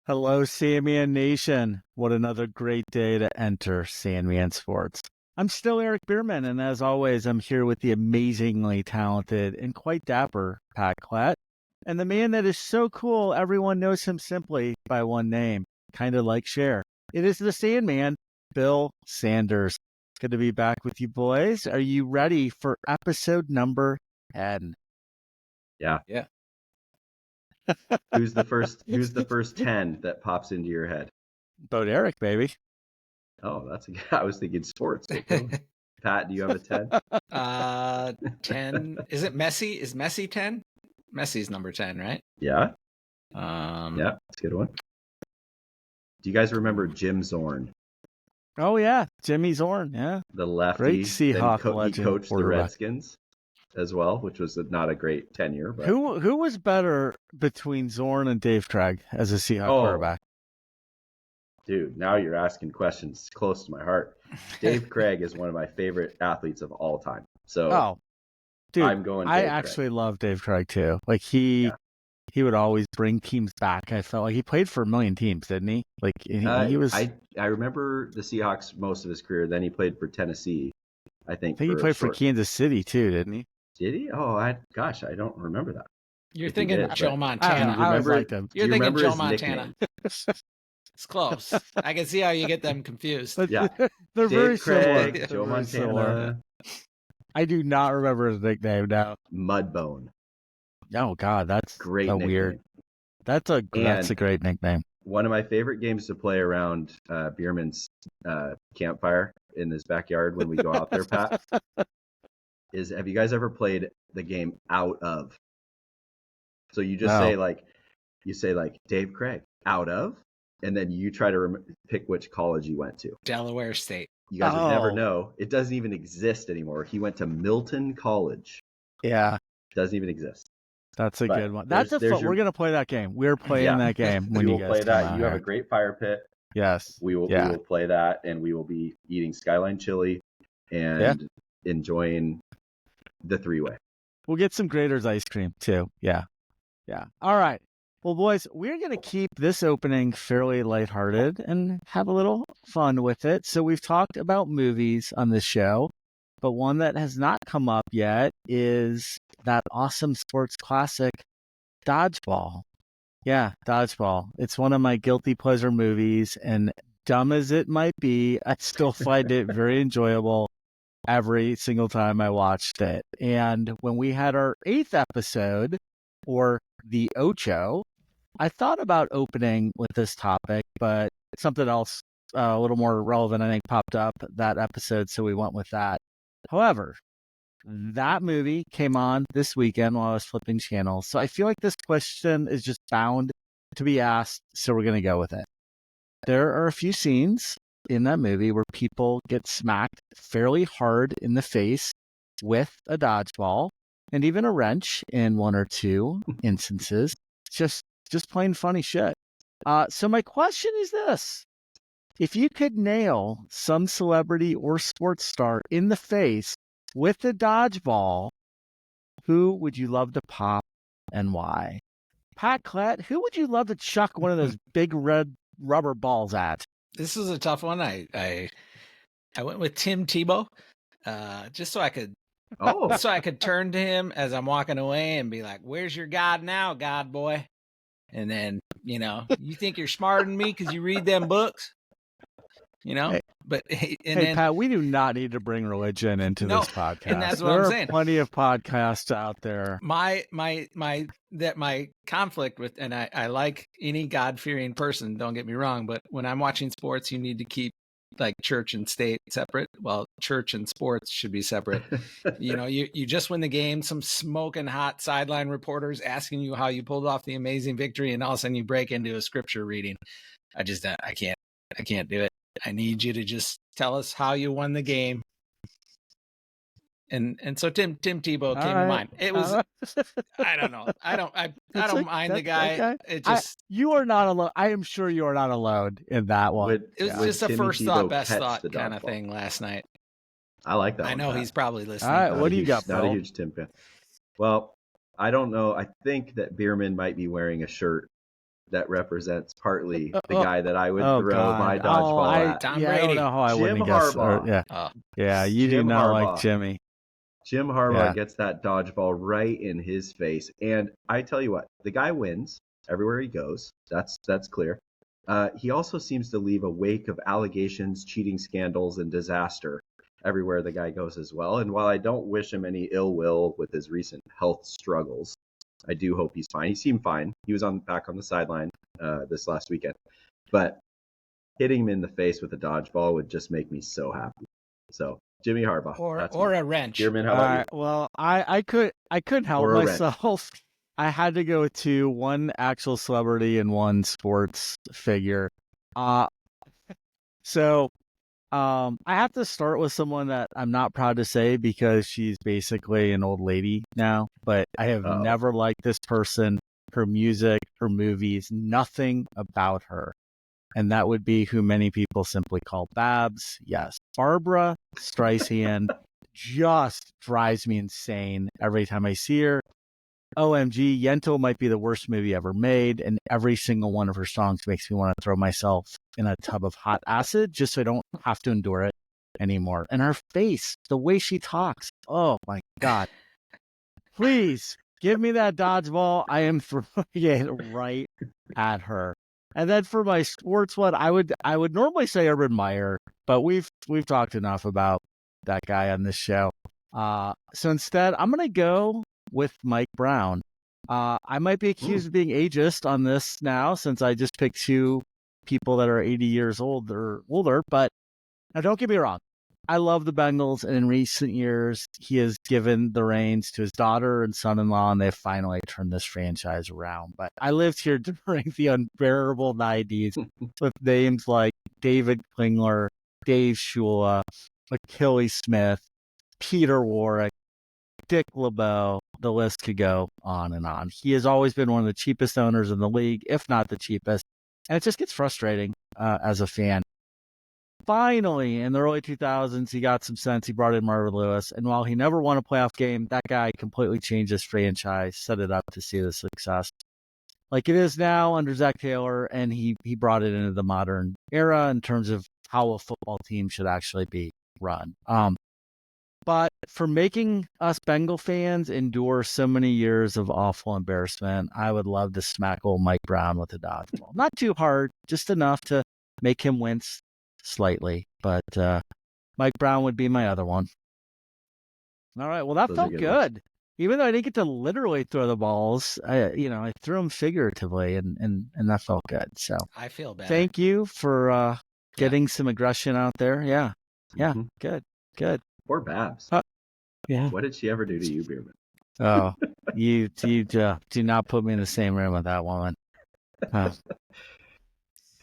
Hello, Sandman Nation. What another great day to enter Sandman Sports. I'm still Eric Bierman, and as always, I'm here with the amazingly talented and quite dapper Pat Klatt, and the man that is so cool everyone knows him simply by one name, kind of like Cher. It is the Sandman, Bill Sanders. Good to be back with you, boys. Are you ready for episode number 10? Yeah. Who's the first 10 that pops into your head? About Eric, baby. Oh, I was thinking sports. Okay. Pat, do you have a 10? 10. Is it Messi? Is Messi 10? Messi's number 10, right? Yeah. Yeah, that's a good one. Do you guys remember Jim Zorn? Oh, yeah. Jimmy Zorn, yeah. The lefty. Great Seahawk legend. He coached the Redskins as well, which was not a great tenure. But... Who was better between Zorn and Dave Craig as a Seahawk quarterback? Dude, now you're asking questions close to my heart. Dave Craig is one of my favorite athletes of all time. So, dude, I'm going Dave I Craig. Actually love Dave Craig too. Like he would always bring teams back. I felt like he played for a million teams, didn't he? Like he was. I remember the Seahawks most of his career. Then he played for Tennessee. I think he played for Kansas City too, didn't he? Did he? Oh, I don't remember that. You're thinking Joe Montana. I liked him. You're thinking Joe Montana. It's close. I can see how you get them confused. Yeah, they're Dave very Craig, similar. Joe Montana. I do not remember his nickname now. Mudbone. Oh God, that's great. Weird. That's a great nickname. One of my favorite games to play around Bierman's campfire in his backyard when we go out there, Pat, is have you guys ever played the game Out Of? So you just say Dave Craig, Out Of, and then you try to pick which college you went to. Delaware State. You guys would never know. It doesn't even exist anymore. He went to Milton College. Yeah. Doesn't even exist. That's a good one. That's a fun. We're going to play that game. We're playing that game when you guys play that. You out have a great fire pit. Yes. We will play that, and we will be eating Skyline chili and enjoying the three-way. We'll get some Grater's ice cream too. Yeah. All right. Well, boys, we're going to keep this opening fairly lighthearted and have a little fun with it. So we've talked about movies on this show, but one that has not come up yet is that awesome sports classic, Dodgeball. Yeah, Dodgeball. It's one of my guilty pleasure movies, and dumb as it might be, I still find it very enjoyable every single time I watched it. And when we had our 8th episode, or the Ocho, I thought about opening with this topic, but something else a little more relevant, I think, popped up that episode, so we went with that. However, that movie came on this weekend while I was flipping channels, so I feel like this question is just bound to be asked, so we're going to go with it. There are a few scenes in that movie where people get smacked fairly hard in the face with a dodgeball, and even a wrench in one or two instances. Just plain funny shit. So my question is this. If you could nail some celebrity or sports star in the face with a dodgeball, who would you love to pop and why? Pat Klatt, who would you love to chuck one of those big red rubber balls at? This is a tough one. I went with Tim Tebow, just so I could turn to him as I'm walking away and be like, "Where's your God now, God boy?" And then, you think you're smarter than me because you read them books, Hey, But Pat, we do not need to bring religion into this podcast. And that's what I'm saying. There are plenty of podcasts out there. My conflict with, and I like any God-fearing person, don't get me wrong, but when I'm watching sports, you need to keep like church and state separate. Well, church and sports should be separate. You just win the game, some smoking hot sideline reporters asking you how you pulled off the amazing victory, and all of a sudden you break into a scripture reading. I can't do it. I need you to just tell us how you won the game. And so Tim Tebow came to mind. It was I don't know. I don't mind the guy. Okay. It just you are not alone. I am sure you are not alone in that one. It was just a first thought, best thought kind of thing last night. I like that. I know he's probably listening. All right, what do you got, Not a huge Tim fan. Well, I don't know. I think that Bierman might be wearing a shirt that represents partly the guy that I would throw God. my dodgeball at. Tom I don't Brady. know how I Jim wouldn't guess. Harbaugh. Yeah, you do Jim not like Harbaugh. Jimmy. Jim Harbaugh Yeah. gets that dodgeball right in his face. And I tell you what, the guy wins everywhere he goes. That's clear. He also seems to leave a wake of allegations, cheating scandals, and disaster everywhere the guy goes as well. And while I don't wish him any ill will with his recent health struggles, I do hope he's fine. He seemed fine. He was back on the sideline this last weekend. But hitting him in the face with a dodgeball would just make me so happy. So Jimmy Harbaugh. Or a wrench. Bierman, how about you? Well, I couldn't help Or a myself. I had to go to one actual celebrity and one sports figure. So I have to start with someone that I'm not proud to say because she's basically an old lady now, but I have never liked this person, her music, her movies, nothing about her. And that would be who many people simply call Babs. Yes, Barbara Streisand just drives me insane every time I see her. OMG, Yentl might be the worst movie ever made, and every single one of her songs makes me want to throw myself in a tub of hot acid just so I don't have to endure it anymore. And her face, the way she talks, oh my God. Please give me that dodgeball. I am throwing it right at her. And then for my sports one, I would normally say Urban Meyer, but we've talked enough about that guy on this show. So instead, I'm gonna go with Mike Brown. I might be accused of being ageist on this now, since I just picked two people that are 80 years old or older. But now, don't get me wrong. I love the Bengals, and in recent years, he has given the reins to his daughter and son-in-law, and they've finally turned this franchise around. But I lived here during the unbearable 90s with names like David Klingler, Dave Shula, Achilles Smith, Peter Warwick, Dick LeBeau. The list could go on and on. He has always been one of the cheapest owners in the league, if not the cheapest. And it just gets frustrating as a fan. Finally, in the early 2000s, he got some sense. He brought in Marvin Lewis. And while he never won a playoff game, that guy completely changed his franchise, set it up to see the success like it is now under Zach Taylor. And he brought it into the modern era in terms of how a football team should actually be run. But for making us Bengal fans endure so many years of awful embarrassment, I would love to smack old Mike Brown with a dodgeball. Not too hard, just enough to make him wince slightly. But Mike Brown would be my other one. All right. Well, that felt good. Even though I didn't get to literally throw the balls, I threw them figuratively, and that felt good. So I feel better. Thank you for getting some aggression out there. Yeah. Good. Poor Babs. Yeah. What did she ever do to you, Bierman? Oh, you do not put me in the same room with that woman.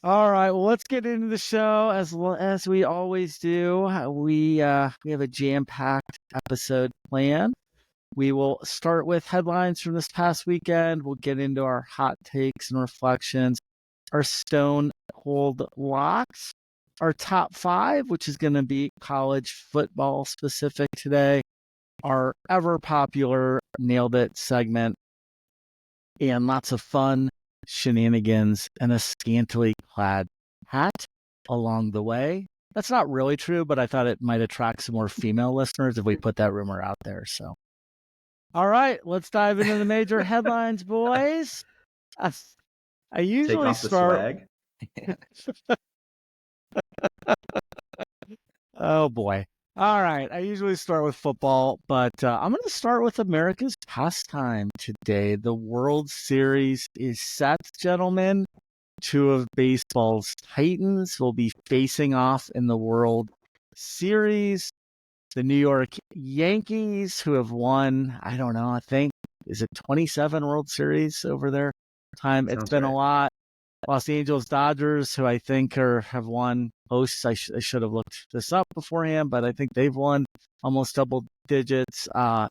All right, well, let's get into the show as we always do. We have a jam-packed episode planned. We will start with headlines from this past weekend. We'll get into our hot takes and reflections, our stone cold locks, our top 5, which is going to be college football specific today, our ever popular Nailed It segment, and lots of fun shenanigans and a scantily clad hat along the way. That's not really true, but I thought it might attract some more female listeners if we put that rumor out there. So, all right, let's dive into the major headlines, boys. I usually take off the start. Swag. Oh boy. All right. I usually start with football, but I'm going to start with America's pastime today. The World Series is set, gentlemen. 2 of baseball's titans will be facing off in the World Series. The New York Yankees, who have won, I don't know, I think, is it 27 World Series over their time? It's been a lot. Los Angeles Dodgers, who I think have won most. I should have looked this up beforehand, but I think they've won almost double digits.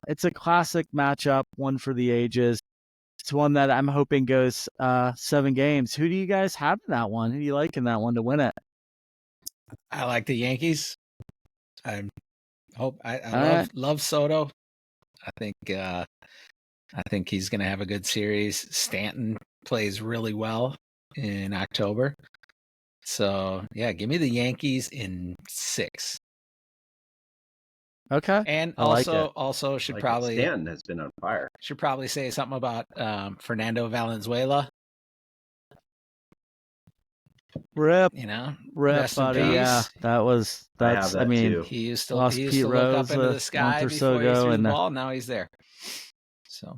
It's a classic matchup, one for the ages. It's one that I'm hoping goes 7 games. Who do you guys have in that one? Who do you like in that one to win it? I like the Yankees. I love Soto. I think he's going to have a good series. Stanton plays really well. in October. So yeah, give me the Yankees in 6. Okay. And I like it. also should Like probably Stanton has been on fire. say something about Fernando Valenzuela. Rip, Rest in buddy. peace. Yeah, I have that too. He used lost to Pete look up Rose into a the sky month or so before he ago, threw the and ball. Now he's there. So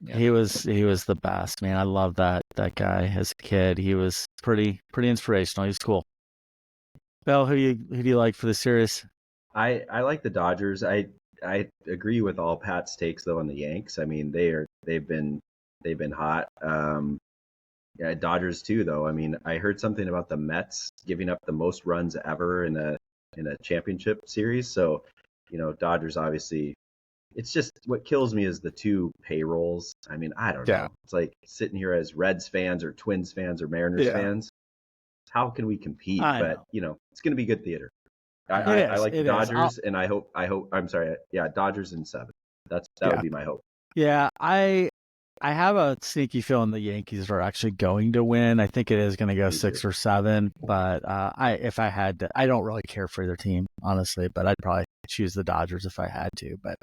yeah. he was the best, man. I love that guy as a kid. He was pretty inspirational. He was cool. Bill, who do you like for the series? I like the Dodgers. I agree with all Pat's takes though on the Yanks. I mean they've been hot. Yeah, Dodgers too though. I mean I heard something about the Mets giving up the most runs ever in a championship series. So Dodgers obviously. It's just what kills me is the two payrolls. I mean I don't know. It's like sitting here as Reds fans or Twins fans or Mariners fans. How can we compete? But it's going to be good theater. I like the Dodgers, and I hope. I'm sorry. Yeah, Dodgers in 7. That would be my hope. Yeah, I have a sneaky feeling the Yankees are actually going to win. I think it is going to go 6 or 7. But if I had to, I don't really care for either team, honestly. But I'd probably choose the Dodgers if I had to. But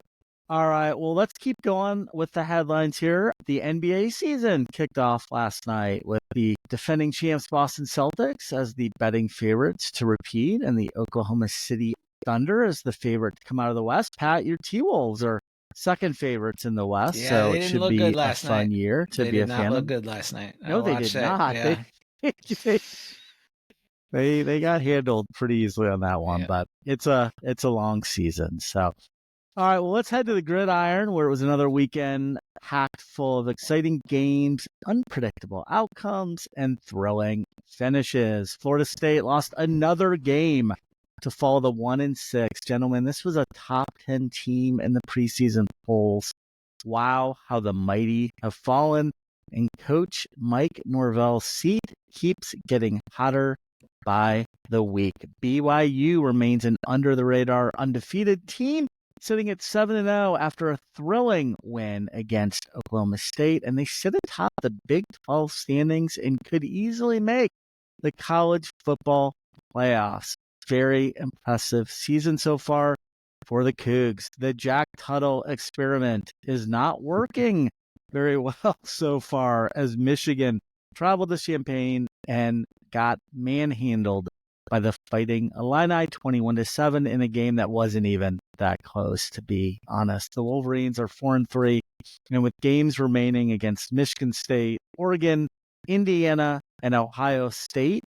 all right, well, let's keep going with the headlines here. The NBA season kicked off last night with the defending champs Boston Celtics as the betting favorites to repeat, and the Oklahoma City Thunder as the favorite to come out of the West. Pat, your T-Wolves are second favorites in the West, so it should be a fun year to be a fan of. They did not look good last night. No, they did not. Yeah. They got handled pretty easily on that one, but it's a long season, so. All right, well, let's head to the gridiron, where it was another weekend packed full of exciting games, unpredictable outcomes, and thrilling finishes. Florida State lost another game to fall to 1-6. Gentlemen, this was a top 10 team in the preseason polls. Wow, how the mighty have fallen. And Coach Mike Norvell's seat keeps getting hotter by the week. BYU remains an under-the-radar undefeated team, sitting at 7-0 after a thrilling win against Oklahoma State, and they sit atop the Big 12 standings and could easily make the college football playoffs. Very impressive season so far for the Cougs. The Jack Tuttle experiment is not working very well so far, as Michigan traveled to Champaign and got manhandled by the Fighting Illini 21-7 in a game that wasn't even that close, to be honest. The Wolverines are 4-3, and with games remaining against Michigan State, Oregon, Indiana, and Ohio State,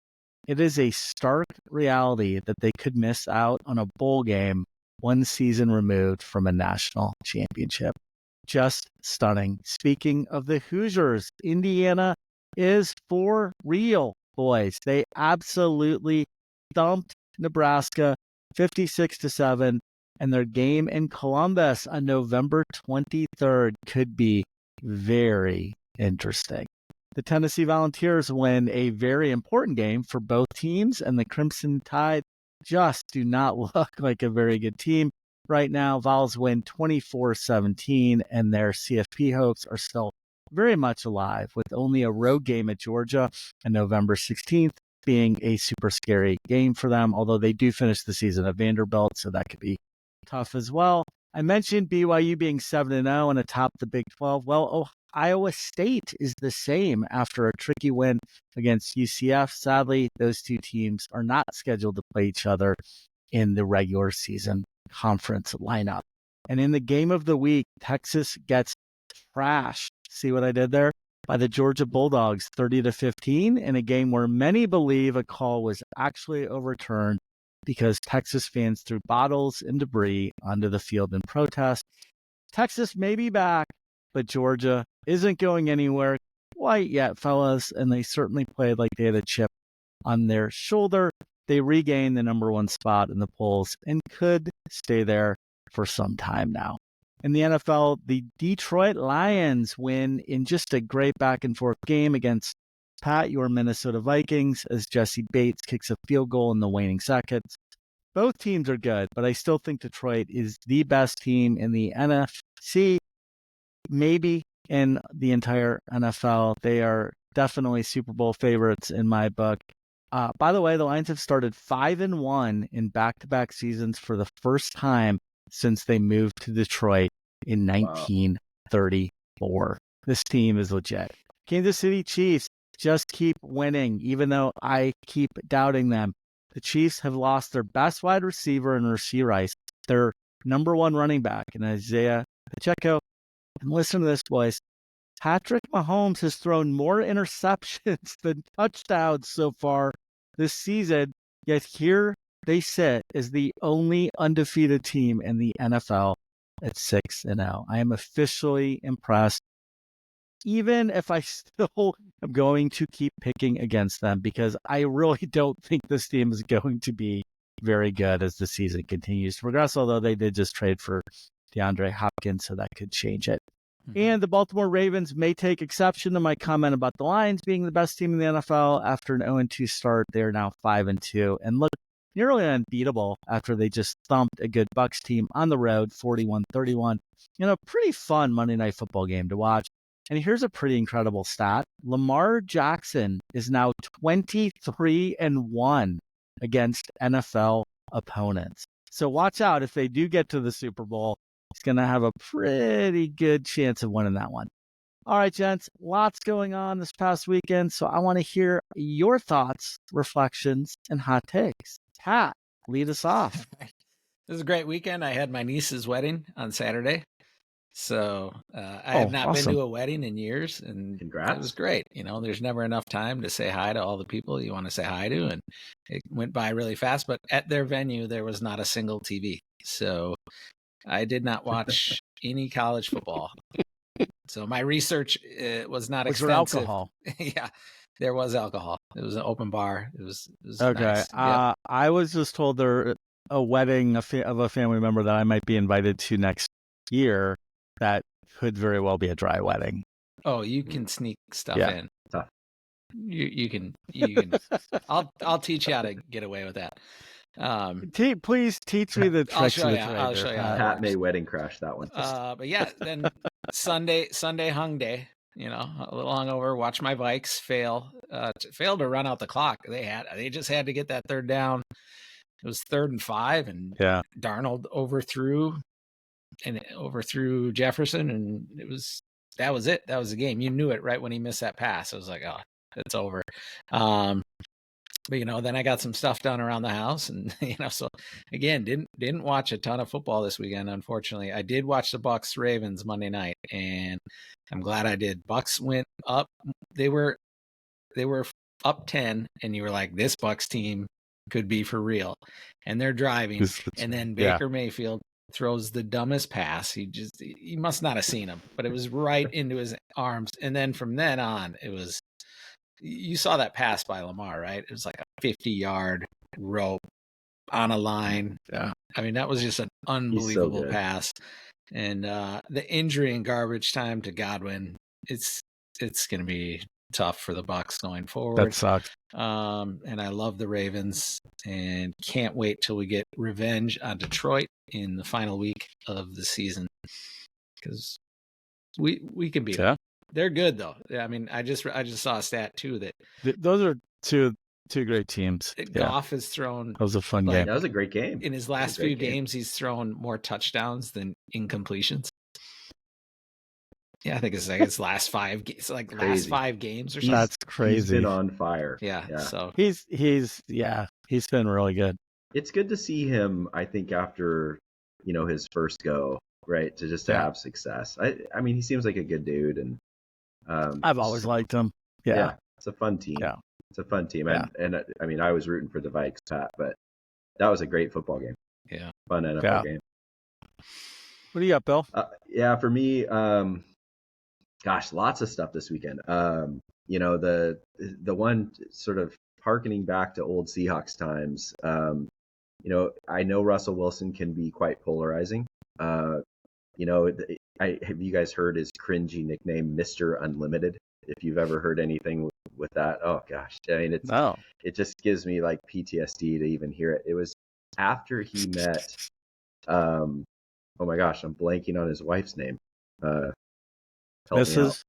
it is a stark reality that they could miss out on a bowl game one season removed from a national championship. Just stunning. Speaking of the Hoosiers, Indiana is for real, boys. They absolutely thumped Nebraska 56-7, and their game in Columbus on November 23rd could be very interesting. The Tennessee Volunteers win a very important game for both teams, and the Crimson Tide just do not look like a very good team right now. Vols win 24-17, and their CFP hopes are still very much alive, with only a road game at Georgia on November 16th being a super scary game for them, although they do finish the season at Vanderbilt, so that could be tough as well. I mentioned BYU being 7-0 and atop the Big 12. Well, Iowa State is the same after a tricky win against UCF. Sadly, those two teams are not scheduled to play each other in the regular season conference lineup. And in the game of the week, Texas gets trashed. See what I did there? By the Georgia Bulldogs, 30-15, in a game where many believe a call was actually overturned because Texas fans threw bottles and debris onto the field in protest. Texas may be back, but Georgia isn't going anywhere quite yet, fellas, and they certainly played like they had a chip on their shoulder. They regained the number 1 spot in the polls and could stay there for some time now. In the NFL, the Detroit Lions win in just a great back-and-forth game against your Minnesota Vikings, as Jesse Bates kicks a field goal in the waning seconds. Both teams are good, but I still think Detroit is the best team in the NFC, maybe in the entire NFL. They are definitely Super Bowl favorites in my book. By the way, the Lions have started 5-1 in back-to-back seasons for the first time since they moved to Detroit in 1934. This team is legit. Kansas City Chiefs just keep winning, even though I keep doubting them. The Chiefs have lost their best wide receiver in Rashee Rice, their number one running back in Isaiah Pacheco. And listen to this, boys. Patrick Mahomes has thrown more interceptions than touchdowns so far this season, yet here they sit as the only undefeated team in the NFL at 6-0. I am officially impressed, even if I still am going to keep picking against them, because I really don't think this team is going to be very good as the season continues to progress, although they did just trade for DeAndre Hopkins, so that could change it. And the Baltimore Ravens may take exception to my comment about the Lions being the best team in the NFL. After an 0-2 start, they are now 5-2 and look nearly unbeatable after they just thumped a good Bucs team on the road, 41-31, in a pretty fun Monday Night Football game to watch. And here's a pretty incredible stat. Lamar Jackson is now 23-1 against NFL opponents. So watch out if they do get to the Super Bowl. He's going to have a pretty good chance of winning that one. All right, gents, lots going on this past weekend, so I want to hear your thoughts, reflections, and hot takes. Pat, lead us off. It was a great weekend. I had my niece's wedding on Saturday. So I have not been to a wedding in years, and Congrats. It was great. You know, there's never enough time to say hi to all the people you want to say hi to, and it went by really fast. But at their venue, there was not a single TV. So I did not watch any college football. So my research was not extensive. Was there alcohol? Yeah, there was alcohol. It was an open bar. It was okay. Nice. Yep. I was just told there a wedding of a family member that I might be invited to next year that could very well be a dry wedding. Oh, you can sneak stuff in. You can. I'll teach you how to get away with that. Please teach me the tricks of the trade. I'll show you. Pat may wedding crash that one. But yeah, then Sunday hung day. You know, a little hungover. Watch my Vikes fail to run out the clock. They just had to get that third down. It was 3rd and 5, and Darnold overthrew Jefferson, and that was it. That was the game. You knew it right when he missed that pass. I was like, oh, it's over. But you know, then I got some stuff done around the house, and you know, so again, didn't watch a ton of football this weekend. Unfortunately, I did watch the Bucs Ravens Monday night, and I'm glad I did. Bucs went up. They were up 10, and you were like, this Bucs team could be for real, and they're driving, and then Baker Mayfield throws the dumbest pass. He must not have seen him, but it was right into his arms, and then from then on, it was. You saw that pass by Lamar, right? It was like a 50-yard rope on a line. Yeah. I mean, that was just an unbelievable pass. And the injury and garbage time to Godwin, it's going to be tough for the Bucs going forward. That sucks. And I love the Ravens and can't wait till we get revenge on Detroit in the final week of the season, because we can beat them. They're good though. I mean, I just saw a stat too that those are two great teams. Goff has thrown. That was a fun game. That was a great game. In his last few games, he's thrown more touchdowns than incompletions. Yeah, I think it's like his last 5 games, last 5 games or something. That's crazy. He's been on fire. Yeah. So he's been really good. It's good to see him. I think after his first go, right, to have success. I mean, he seems like a good dude, and I've always liked him. Yeah, it's a fun team. Yeah, it's a fun team, and I mean, I was rooting for the Vikes, Pat, but that was a great football game. Yeah, fun NFL game. What do you got, Bill? For me, lots of stuff this weekend. The one sort of harkening back to old Seahawks times. I know Russell Wilson can be quite polarizing. Have you guys heard his cringy nickname, Mr. Unlimited? If you've ever heard anything with that, oh gosh, I mean, it just gives me like PTSD to even hear it. It was after he met, oh my gosh, I'm blanking on his wife's name. Mrs.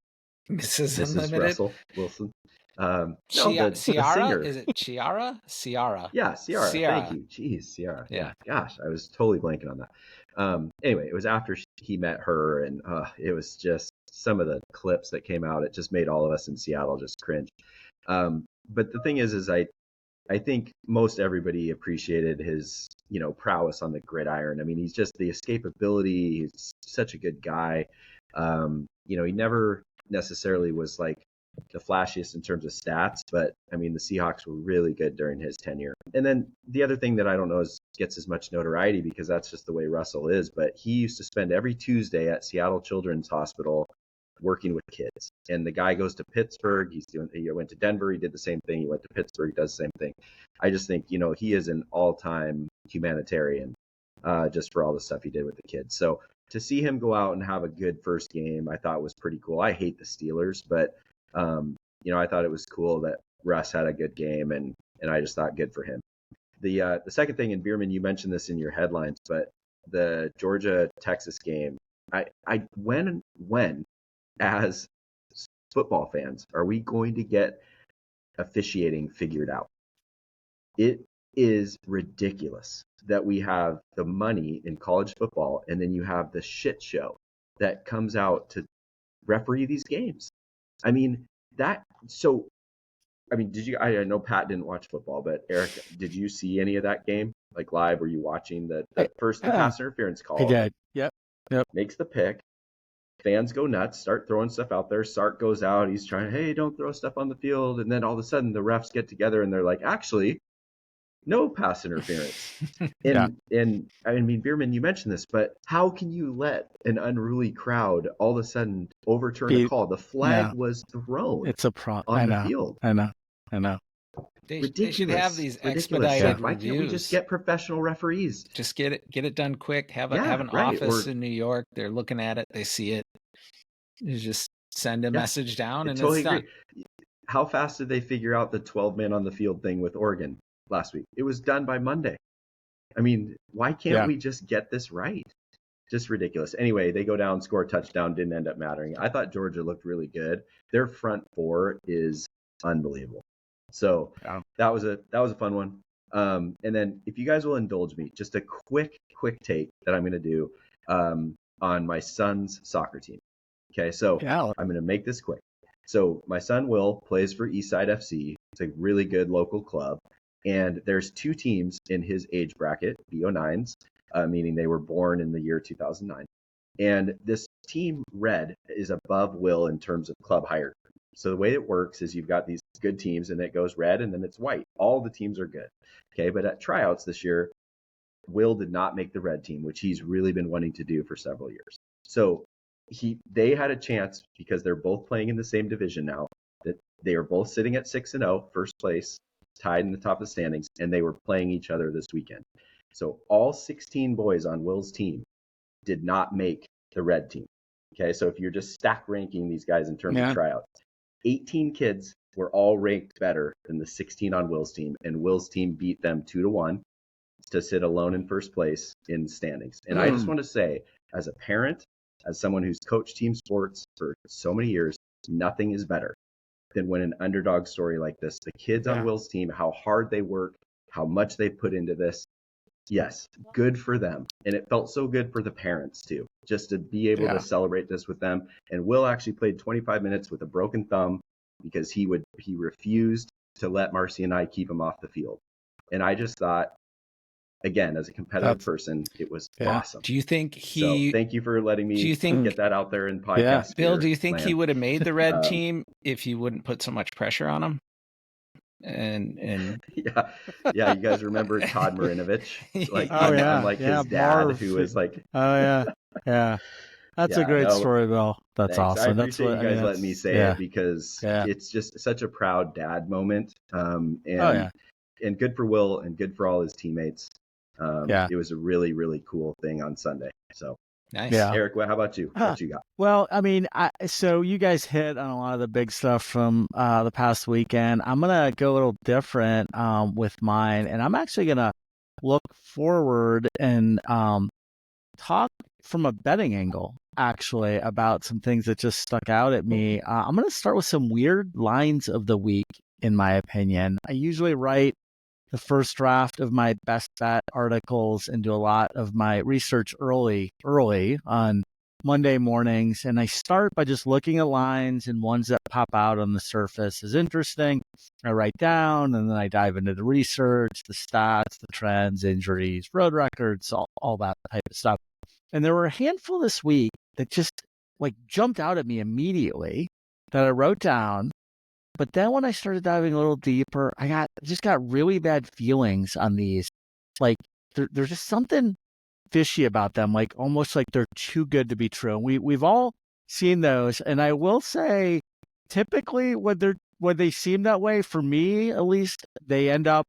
Mrs. Mrs. Unlimited. Russell Wilson. No, the Ciara? singer. Is it Ciara? Ciara. Yeah, Ciara. Ciara. Thank you. Jeez, Ciara. Yeah. Gosh, I was totally blanking on that. Anyway, it was after he met her, and it was just some of the clips that came out. It just made all of us in Seattle just cringe. But the thing is I think most everybody appreciated his, prowess on the gridiron. I mean, he's just the escapability. He's such a good guy. He never necessarily was like the flashiest in terms of stats, but I mean, the Seahawks were really good during his tenure. And then the other thing that I don't know gets as much notoriety because that's just the way Russell is, but he used to spend every Tuesday at Seattle Children's Hospital working with kids. And the guy goes to Pittsburgh. He went to Denver. He did the same thing. He went to Pittsburgh. Does the same thing. I just think, he is an all-time humanitarian just for all the stuff he did with the kids. So to see him go out and have a good first game, I thought was pretty cool. I hate the Steelers, but I thought it was cool that Russ had a good game, and I just thought good for him. The second thing, and Bierman, you mentioned this in your headlines, but the Georgia-Texas game, when as football fans are we going to get officiating figured out? It is ridiculous that we have the money in college football and then you have the shit show that comes out to referee these games. I mean, I know Pat didn't watch football, but Eric, did you see any of that game? Like live, were you watching the first pass interference call? I did. Yep. Makes the pick. Fans go nuts, start throwing stuff out there. Sark goes out. He's trying, hey, don't throw stuff on the field. And then all of a sudden the refs get together and they're like, actually, no pass interference. And I mean, Bierman, you mentioned this, but how can you let an unruly crowd all of a sudden overturn a call? The flag was thrown. It's a problem on the field. I know. They should have these expedited reviews. Why can't we just get professional referees? Just get it done quick. Have an office in New York. They're looking at it. They see it. You just send a message down and totally it's done. Agree. How fast did they figure out the 12 men on the field thing with Oregon last week? It was done by Monday. I mean, why can't we just get this right? Just ridiculous. Anyway, they go down, score a touchdown, didn't end up mattering. I thought Georgia looked really good. Their front four is unbelievable. So that was a fun one. And then if you guys will indulge me, just a quick take that I'm going to do on my son's soccer team. Okay, so I'm going to make this quick. So my son Will plays for Eastside FC. It's a really good local club. And there's two teams in his age bracket, B09s, meaning they were born in the year 2009. And this team Red is above Will in terms of club hierarchy. So the way it works is you've got these good teams and it goes red and then it's white. All the teams are good. Okay, but at tryouts this year, Will did not make the red team, which he's really been wanting to do for several years. So they had a chance because they're both playing in the same division now. That they are both sitting at 6-0, first place, tied in the top of the standings, and they were playing each other this weekend. So all 16 boys on Will's team did not make the red team. Okay, so if you're just stack ranking these guys in terms of tryouts, 18 kids were all ranked better than the 16 on Will's team, and Will's team beat them 2-1 to sit alone in first place in standings. And I just want to say, as a parent, as someone who's coached team sports for so many years, nothing is better than when an underdog story like this, the kids on Will's team, how hard they work, how much they put into this. Yes, good for them. And it felt so good for the parents too, just to be able to celebrate this with them. And Will actually played 25 minutes with a broken thumb because he refused to let Marcy and I keep him off the field. And I just thought, again, as a competitive person, it was awesome. Do you think So thank you for letting me get that out there in podcast. Bill, do you think he would have made the red team if you wouldn't put so much pressure on him? And you guys remember Todd Marinovich? Like, unlike his dad, Marv. who was like, That's a great story, Bill. That's thanks. awesome. I appreciate you guys letting me say it because it's just such a proud dad moment. And good for Will and good for all his teammates. It was a really, really cool thing on Sunday. So nice. Eric, how about you? What you got? Well, I mean, so you guys hit on a lot of the big stuff from the past weekend. I'm gonna go a little different with mine, and I'm actually gonna look forward and talk from a betting angle actually, about some things that just stuck out at me. I'm going to start with some weird lines of the week, in my opinion. I usually write the first draft of my best bet articles and do a lot of my research early on Monday mornings. And I start by just looking at lines and ones that pop out on the surface as interesting. I write down, and then I dive into the research, the stats, the trends, injuries, road records, all that type of stuff. And there were a handful this week that just like jumped out at me immediately that I wrote down. But then when I started diving a little deeper, I just got really bad feelings on these. Like there's just something fishy about them, like almost like they're too good to be true. We've all seen those, and I will say, typically when they seem that way, for me at least, they end up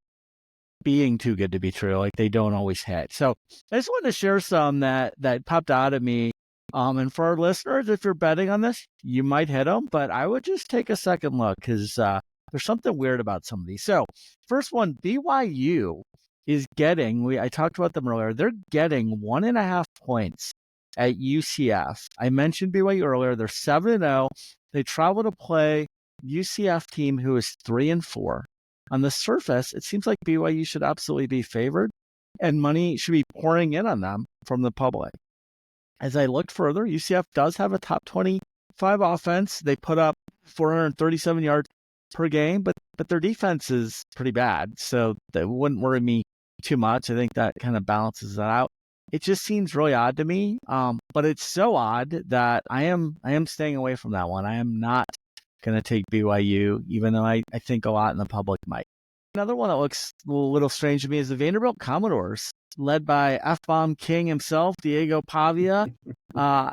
being too good to be true. Like they don't always hit. So I just wanted to share some that popped out at me. And for our listeners, if you're betting on this, you might hit them, but I would just take a second look because there's something weird about some of these. So first one, BYU is getting, I talked about them earlier, they're getting 1.5 points at UCF. I mentioned BYU earlier. They're 7-0. They travel to play UCF team who is 3-4. On the surface, it seems like BYU should absolutely be favored, and money should be pouring in on them from the public. As I looked further, UCF does have a top 25 offense. They put up 437 yards per game, but their defense is pretty bad, so that wouldn't worry me too much. I think that kind of balances that out. It just seems really odd to me, but it's so odd that I am staying away from that one. I am not going to take BYU, even though I think a lot in the public might. Another one that looks a little strange to me is the Vanderbilt Commodores, led by F-bomb King himself, Diego Pavia.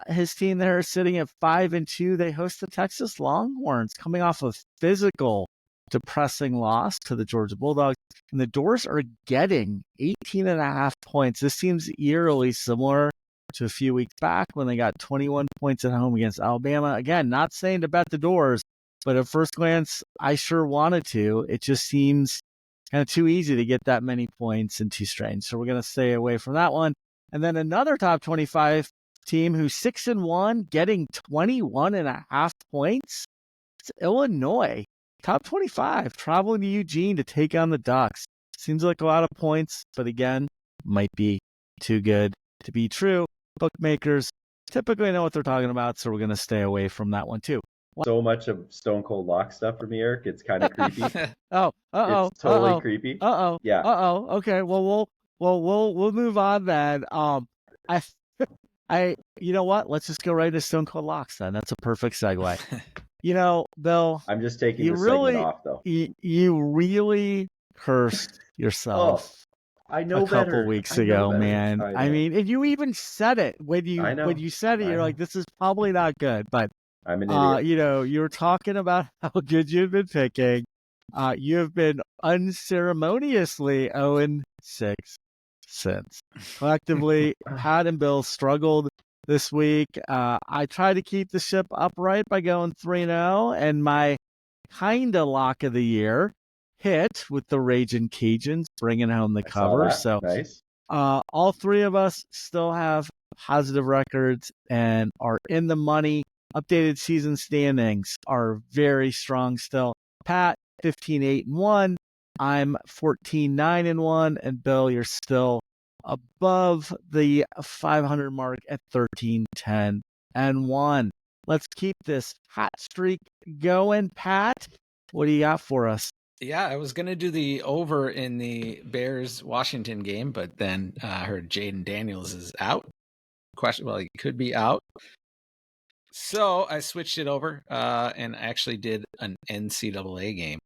His team there is sitting at 5-2. They host the Texas Longhorns, coming off a physical, depressing loss to the Georgia Bulldogs. And the Doors are getting 18.5 points. This seems eerily similar to a few weeks back when they got 21 points at home against Alabama. Again, not saying to bet the Doors, but at first glance, I sure wanted to. It just seems kind of too easy to get that many points and too strange. So we're going to stay away from that one. And then another top 25 team who's 6-1, getting 21.5 points. It's Illinois. Top 25, traveling to Eugene to take on the Ducks. Seems like a lot of points, but again, might be too good to be true. Bookmakers typically know what they're talking about, so we're going to stay away from that one too. So much of Stone Cold Lock stuff from me, Eric. It's kind of creepy. It's totally creepy. Yeah. Okay. Well, we'll move on then. You know what? Let's just go right into Stone Cold Locks then. That's a perfect segue. Bill, I'm just taking the segment off though. You really cursed yourself. I know a couple weeks ago, man. I mean, and you even said it when you said it. You're like, "This is probably not good." But I'm an idiot. You were talking about how good you've been picking. You have been unceremoniously 0-6 since. Collectively, Pat and Bill struggled this week. I tried to keep the ship upright by going 3-0, and my kinda lock of the year hit with the Ragin' Cajuns bringing home the cover. So nice. All three of us still have positive records and are in the money. Updated season standings are very strong still. Pat, 15-8-1. I'm 14-9-1. And Bill, you're still above the 500 mark at 13-10-1. Let's keep this hot streak going. Pat, what do you got for us? Yeah, I was going to do the over in the Bears-Washington game, but then I heard Jaden Daniels is out. Well, he could be out. So I switched it over and actually did an NCAA game,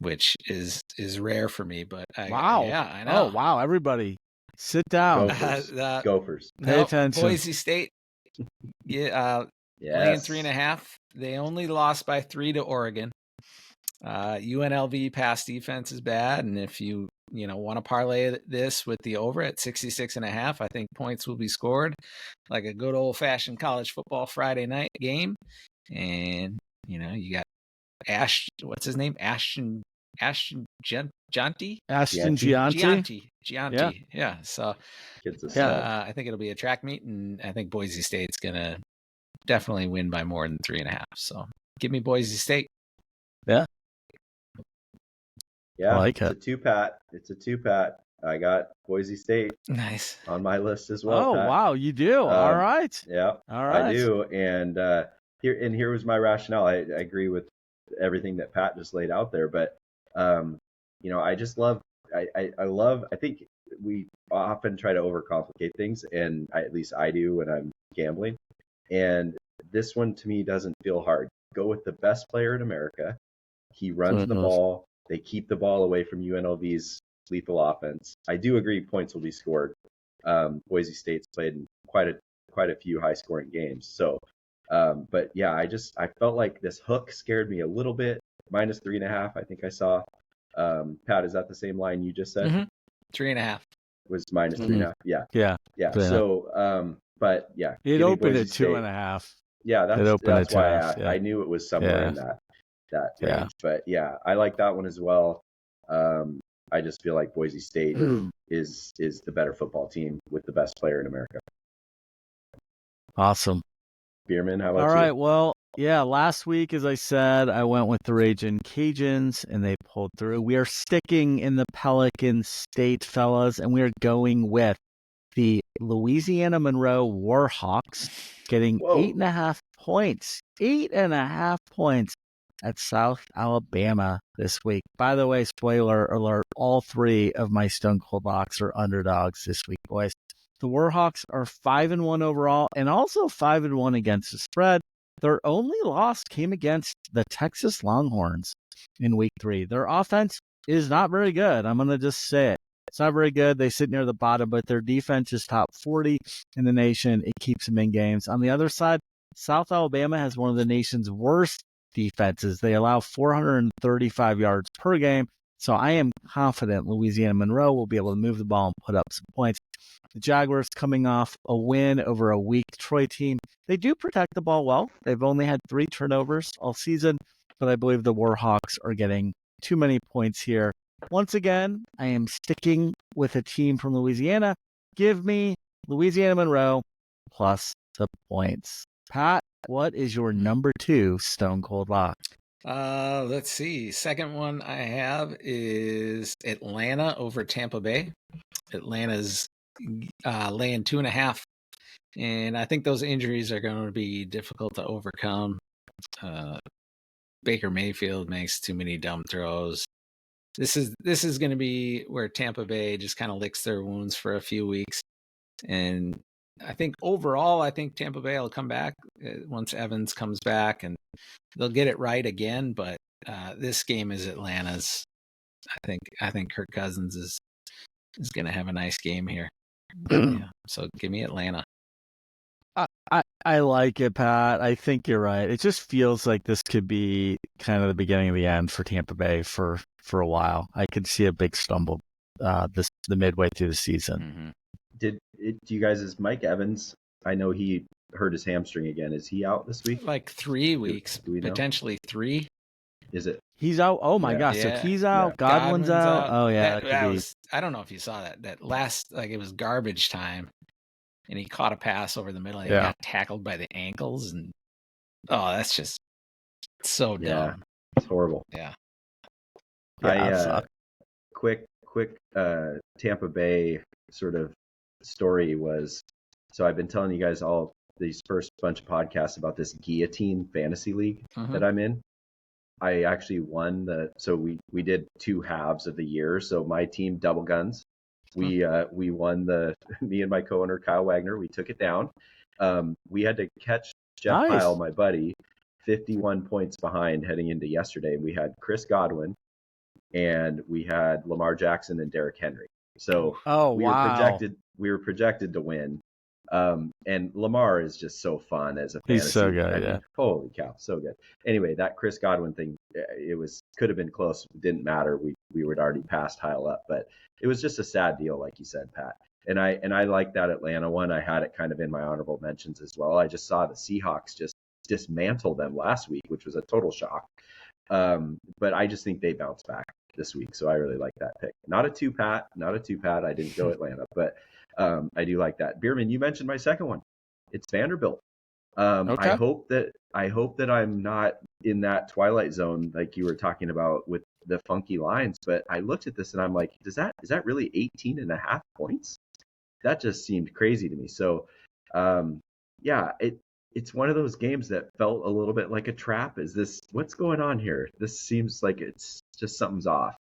which is rare for me. But wow. Yeah, I know. Oh, wow. Everybody, sit down. Gophers. Pay attention. Boise State, laying 3.5. They only lost by 3 to Oregon. UNLV pass defense is bad, and if you want to parlay this with the over at 66.5, I think points will be scored like a good old-fashioned college football Friday night game. And you got what's his name, Ashton Ashton Gianti. Ashton Gianti. Gianti. Yeah. So Yeah. I think it'll be a track meet, and I think Boise State's gonna definitely win by more than 3.5. So give me Boise State. Yeah. Yeah. I like it's it. a two-pat. I got Boise State Nice on my list as well. Oh, Pat. wow. You do. All right. Yeah. All right. I do. And here was my rationale. I agree with everything that Pat just laid out there, but I just love. I think we often try to overcomplicate things, and at least I do when I'm gambling. And this one to me doesn't feel hard. Go with the best player in America. He runs the ball. They keep the ball away from UNLV's lethal offense. I do agree points will be scored. Boise State's played in quite a few high scoring games. So, but yeah, I felt like this hook scared me a little bit. -3.5, I think I saw. Pat, is that the same line you just said? Mm-hmm. 3.5 was -3.5. Yeah. So, but yeah, it opened at 2.5. Yeah, that's why I knew it was somewhere in that range. Yeah. But yeah, I like that one as well. I just feel like Boise State is the better football team with the best player in America. Awesome. Bierman, how about you? All right, well, yeah, last week, as I said, I went with the Ragin' Cajuns, and they pulled through. We are sticking in the Pelican State, fellas, and we are going with the Louisiana Monroe Warhawks, getting 8.5 points. 8.5 points at South Alabama this week. By the way, spoiler alert, all 3 of my Stone Cold Locks are underdogs this week, boys. The Warhawks are 5-1 overall and also 5-1 against the spread. Their only loss came against the Texas Longhorns in week 3. Their offense is not very good. I'm going to just say it. It's not very good. They sit near the bottom, but their defense is top 40 in the nation. It keeps them in games. On the other side, South Alabama has one of the nation's worst defenses. They allow 435 yards per game. So I am confident Louisiana Monroe will be able to move the ball and put up some points. The Jaguars coming off a win over a weak Troy team. They do protect the ball well. They've only had 3 turnovers all season, but I believe the Warhawks are getting too many points here. Once again, I am sticking with a team from Louisiana. Give me Louisiana Monroe plus the points. Pat, what is your number 2 Stone Cold Lock? Let's see. Second one I have is Atlanta over Tampa Bay. Atlanta's laying 2.5, and I think those injuries are going to be difficult to overcome. Baker Mayfield makes too many dumb throws. This is going to be where Tampa Bay just kind of licks their wounds for a few weeks, and I think overall, I think Tampa Bay will come back once Evans comes back, and they'll get it right again. But this game is Atlanta's. I think Kirk Cousins is going to have a nice game here. Yeah, so give me Atlanta. I like it, Pat. I think you're right. It just feels like this could be kind of the beginning of the end for Tampa Bay for a while. I could see a big stumble the midway through the season. Mm-hmm. Do you guys, is Mike Evans? I know he hurt his hamstring again. Is he out this week? Like 3 weeks, do we know? Potentially 3. Is it? He's out. Oh my gosh! Yeah. So he's out. Yeah. Godwin's out. Oh yeah. I don't know if you saw that. That last, like, it was garbage time, and he caught a pass over the middle and he got tackled by the ankles, and that's just so dumb. It's horrible. Yeah. Quick Tampa Bay sort of story was, so I've been telling you guys all these first bunch of podcasts about this guillotine fantasy league that I'm in. I actually won so we did 2 halves of the year. So my team, Double Guns, we won me and my co-owner Kyle Wagner, we took it down. We had to catch Jeff Pyle, my buddy, 51 points behind heading into yesterday. We had Chris Godwin and we had Lamar Jackson and Derrick Henry. So we were projected to win. And Lamar is just so fun as a fantasy. He's so good, Holy cow, so good. Anyway, that Chris Godwin thing, could have been close. It didn't matter. We would already passed Heil up, but it was just a sad deal, like you said, Pat. And I like that Atlanta one. I had it kind of in my honorable mentions as well. I just saw the Seahawks just dismantle them last week, which was a total shock. But I just think they bounce back. this week. So I really like that pick. Not a two-pat. I didn't go Atlanta, but I do like that. Bierman, you mentioned my second one. It's Vanderbilt. Okay. I hope that I'm not in that twilight zone like you were talking about with the funky lines, but I looked at this and I'm like, is that really 18.5 points? That just seemed crazy to me. So, yeah, it's one of those games that felt a little bit like a trap. What's going on here? This seems like it's just something's off.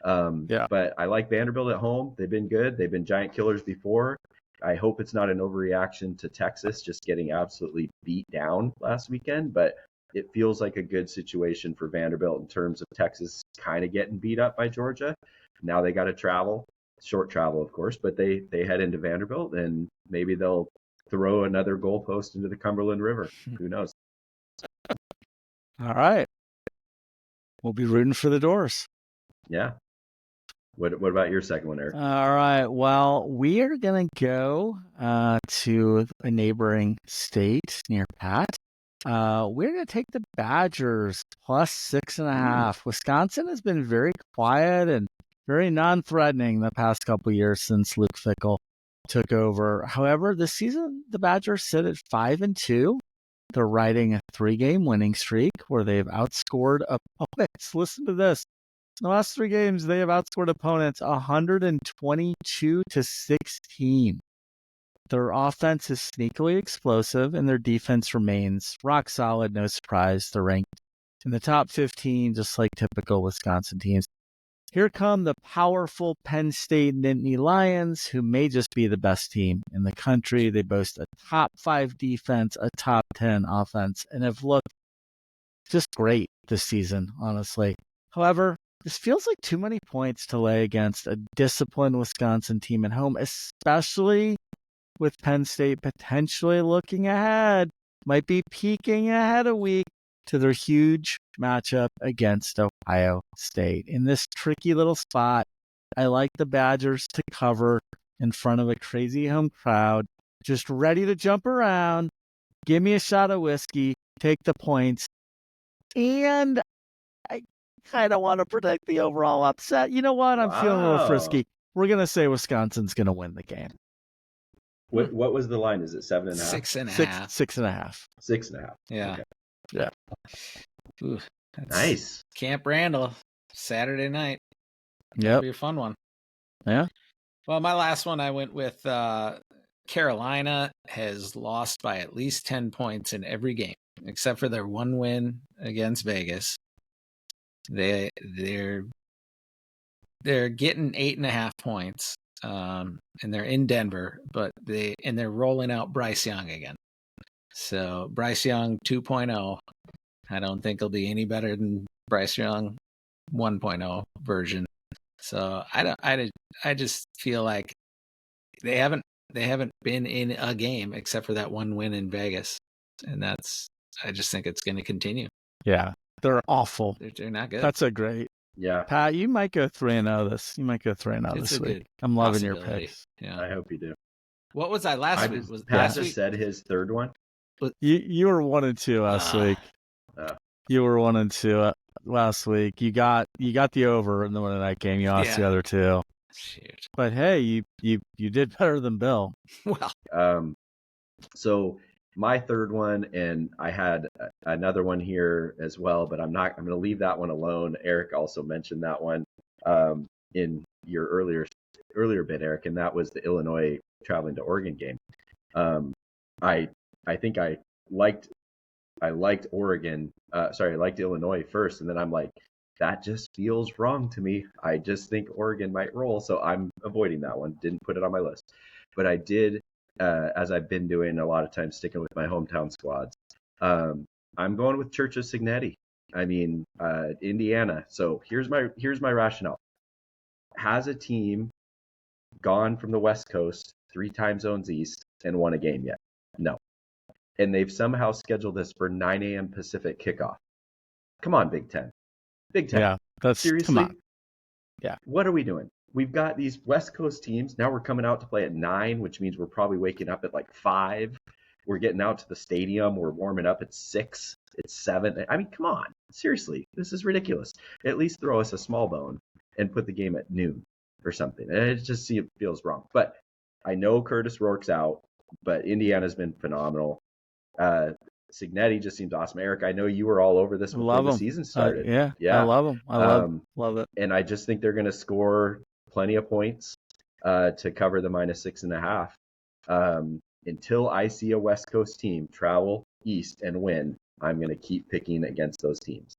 Yeah. But I like Vanderbilt at home. They've been good. They've been giant killers before. I hope it's not an overreaction to Texas just getting absolutely beat down last weekend, but it feels like a good situation for Vanderbilt in terms of Texas kind of getting beat up by Georgia. Now they got to travel, short travel, of course, but they head into Vanderbilt and maybe they'll throw another goalpost into the Cumberland River. Who knows? All right. We'll be rooting for the Doors. Yeah. What about your second one, Eric? All right. Well, we are going to go to a neighboring state near Pat. We're going to take the Badgers plus 6.5. Wisconsin has been very quiet and very non-threatening the past couple years since Luke Fickell took over. However, this season, the Badgers sit at 5-2. They're riding a 3-game winning streak where they've outscored opponents. Listen to this. In the last 3 games, they have outscored opponents 122-16. Their offense is sneakily explosive, and their defense remains rock solid. No surprise, they're ranked in the top 15, just like typical Wisconsin teams. Here come the powerful Penn State Nittany Lions, who may just be the best team in the country. They boast a top 5 defense, a top 10 offense, and have looked just great this season, honestly. However, this feels like too many points to lay against a disciplined Wisconsin team at home, especially with Penn State potentially looking ahead, might be peeking ahead a week to their huge matchup against Ohio State. In this tricky little spot, I like the Badgers to cover in front of a crazy home crowd, just ready to jump around, give me a shot of whiskey, take the points, and I kind of want to predict the overall upset. You know what? I'm feeling a little frisky. We're going to say Wisconsin's going to win the game. What was the line? Is it 7.5? 6.5. 6.5. 6.5. Yeah. Okay. Yeah. Ooh, that's Nice. Camp Randall, Saturday night. That'll Yep. be a fun one. Yeah. Well, my last one, I went with Carolina has lost by at least 10 points in every game, except for their one win against Vegas. They're getting 8.5 points, and they're in Denver, but they're rolling out Bryce Young again. So Bryce Young 2.0. I don't think he'll be any better than Bryce Young 1.0 version. So I just feel like they haven't been in a game except for that one win in Vegas, and I just think it's going to continue. Yeah. They're awful. They're not good. That's a great. Yeah. Pat, you might go 3-0 this. You might go 3-0 It's this a week. good I'm loving your possibility. picks. Yeah. I hope you do. What was I last week? Was Pat last just week? said his third one. You were 1-2 last week. You were 1-2 last week. You got the over in the Monday night game. You lost the other two. Shoot. But hey, you did better than Bill. Well, So my third one, and I had another one here as well, but I'm going to leave that one alone. Eric also mentioned that one in your earlier bit, Eric, and that was the Illinois traveling to Oregon game. I think I liked Oregon. I liked Illinois first, and then I'm like, that just feels wrong to me. I just think Oregon might roll, so I'm avoiding that one. Didn't put it on my list, but I did, as I've been doing a lot of times, sticking with my hometown squads. I'm going with Church of Signetti. I mean, Indiana. So here's my rationale. Has a team gone from the West Coast 3 time zones east and won a game yet? No. And they've somehow scheduled this for 9 a.m. Pacific kickoff. Come on, Big Ten. Big Ten. Yeah, that's seriously. Come on. Yeah. What are we doing? We've got these West Coast teams. Now we're coming out to play at 9, which means we're probably waking up at like 5. We're getting out to the stadium. We're warming up at 6. It's 7. I mean, come on. Seriously, this is ridiculous. At least throw us a small bone. and put the game at noon or something. And it just feels wrong. But I know Curtis Rourke's out, but Indiana's been phenomenal. Signetti just seems awesome. Eric, I know you were all over this before the season started. Yeah, I love him. I love it. And I just think they're going to score plenty of points to cover the -6.5. Until I see a West Coast team travel east and win, I'm going to keep picking against those teams.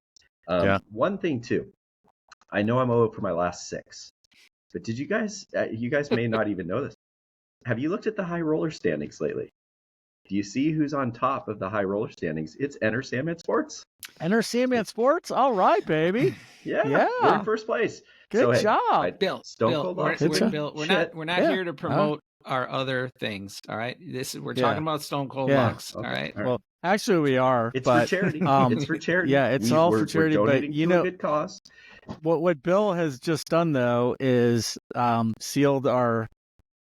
One thing, too. I know I'm over for my last 6, but did you guys may not even know this. Have you looked at the high roller standings lately? Do you see who's on top of the high roller standings? It's Enter Sandman Sports. Enter Sandman Sports? All right, baby. Yeah. We're in first place. Good job. Bill, we're not here to promote our other things. All right. We're talking about Stone Cold Locks. Okay. All right. Well, actually we are. It's for charity. It's for charity. Yeah, it's all for charity, but to a good cause. What Bill has just done though is sealed our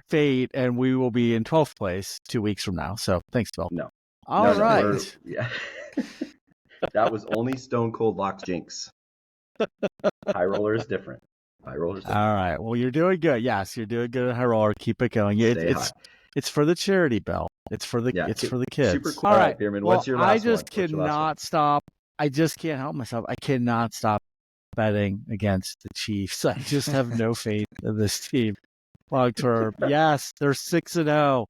fate, and we will be in 12th place 2 weeks from now. So thanks, Bill. No. All right. Yeah. That was only Stone Cold Locks jinx. High roller is different. All right. Well, you're doing good. Yes, you're doing good at high roller. Keep it going. It's for the charity, Bill. It's for the kids. Super cool. All right, Bierman, what's your last I just one? cannot stop. I just can't help myself. I cannot stop betting against the Chiefs. I just have no faith in this team. Long term, yes, they're 6-0,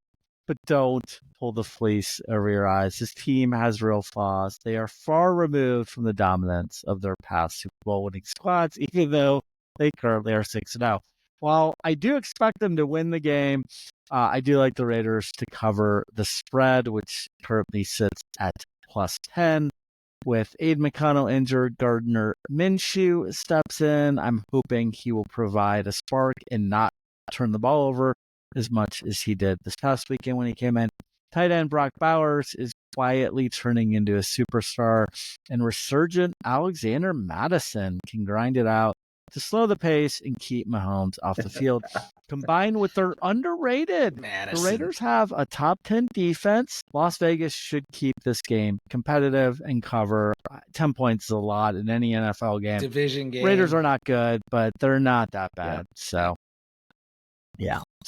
but don't pull the fleece over your eyes. This team has real flaws. They are far removed from the dominance of their past Super Bowl winning squads, even though they currently are 6-0. While I do expect them to win the game, I do like the Raiders to cover the spread, which currently sits at +10. With Aiden McConnell injured, Gardner Minshew steps in. I'm hoping he will provide a spark and not turn the ball over as much as he did this past weekend when he came in. Tight end Brock Bowers is quietly turning into a superstar, and resurgent Alexander Madison can grind it out to slow the pace and keep Mahomes off the field. Combined with their underrated, the Raiders have a top 10 defense. Las Vegas should keep this game competitive and cover. 10 points is a lot in any NFL game. Division game. Raiders are not good, but they're not that bad. So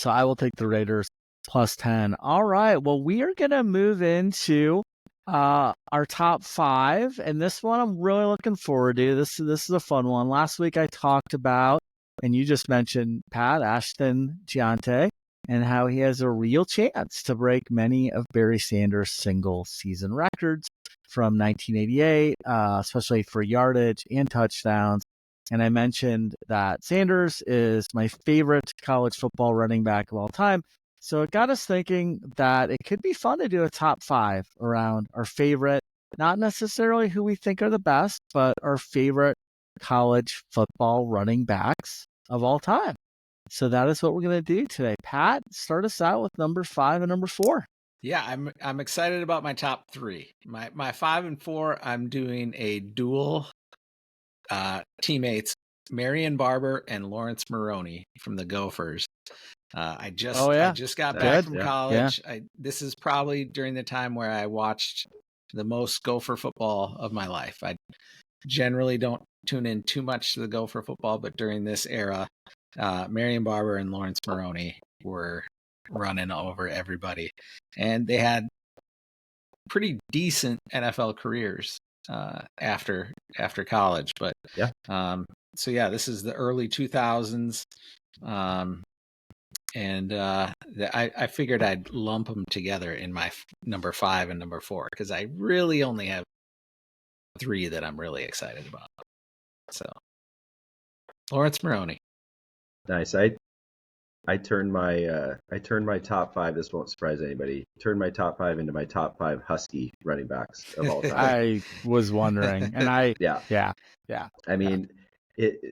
I will take the Raiders +10. All right. Well, we are going to move into our top 5, and this one I'm really looking forward to. This is a fun one. Last week I talked about, and you just mentioned, Pat, Ashton Giante, and how he has a real chance to break many of Barry Sanders' single season records from 1988, especially for yardage and touchdowns. And I mentioned that Sanders is my favorite college football running back of all time. So it got us thinking that it could be fun to do a top 5 around our favorite, not necessarily who we think are the best, but our favorite college football running backs of all time. So that is what we're going to do today. Pat, start us out with number 5 and number 4. Yeah, I'm excited about my top 3. My 5 and 4, I'm doing a dual teammates, Marion Barber and Lawrence Maroney from the Gophers. I just got back from college. Yeah. This is probably during the time where I watched the most Gopher football of my life. I generally don't tune in too much to the Gopher football, but during this era, Marion Barber and Lawrence Maroney were running over everybody, and they had pretty decent NFL careers after college. But this is the early 2000s. I figured I'd lump them together in my number 5 and number 4 because I really only have 3 that I'm really excited about. So, Lawrence Maroney. Nice. I turned my top 5. This won't surprise anybody. Turned my top 5 into my top 5 Husky running backs of all time. I was wondering, and yeah. I mean.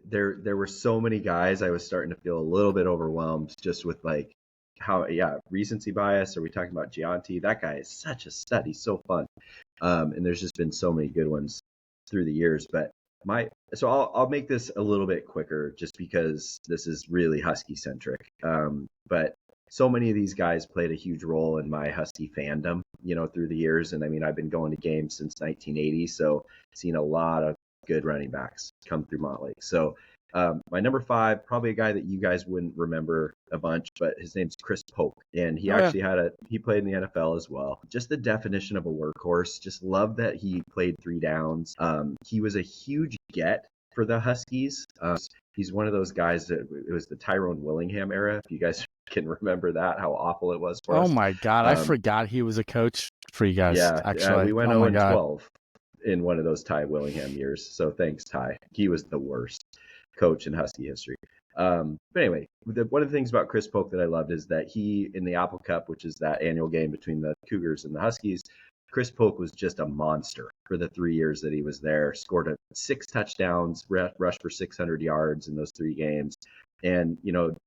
There were so many guys. I was starting to feel a little bit overwhelmed just with like how recency bias. Are we talking about Gianti? That guy is such a stud. He's so fun. And there's just been so many good ones through the years. But I'll make this a little bit quicker just because this is really Husky centric. But so many of these guys played a huge role in my Husky fandom, through the years. And I mean, I've been going to games since 1980, so seen a lot of good running backs come through Montlake. So My number 5, probably a guy that you guys wouldn't remember a bunch, but his name's Chris Polk, and he he played in the NFL as well. Just the definition of a workhorse. Just love that he played 3 downs. He was a huge get for the Huskies. He's one of those guys that it was the Tyrone Willingham era. If you guys can remember that, how awful it was for us. Oh my God, I forgot he was a coach for you guys. Yeah, actually, we went 0-12 in one of those Ty Willingham years. So thanks, Ty. He was the worst coach in Husky history. But anyway, one of the things about Chris Polk that I loved is that he, in the Apple Cup, which is that annual game between the Cougars and the Huskies, Chris Polk was just a monster for the 3 years that he was there. Scored 6 touchdowns, rushed for 600 yards in those 3 games. And,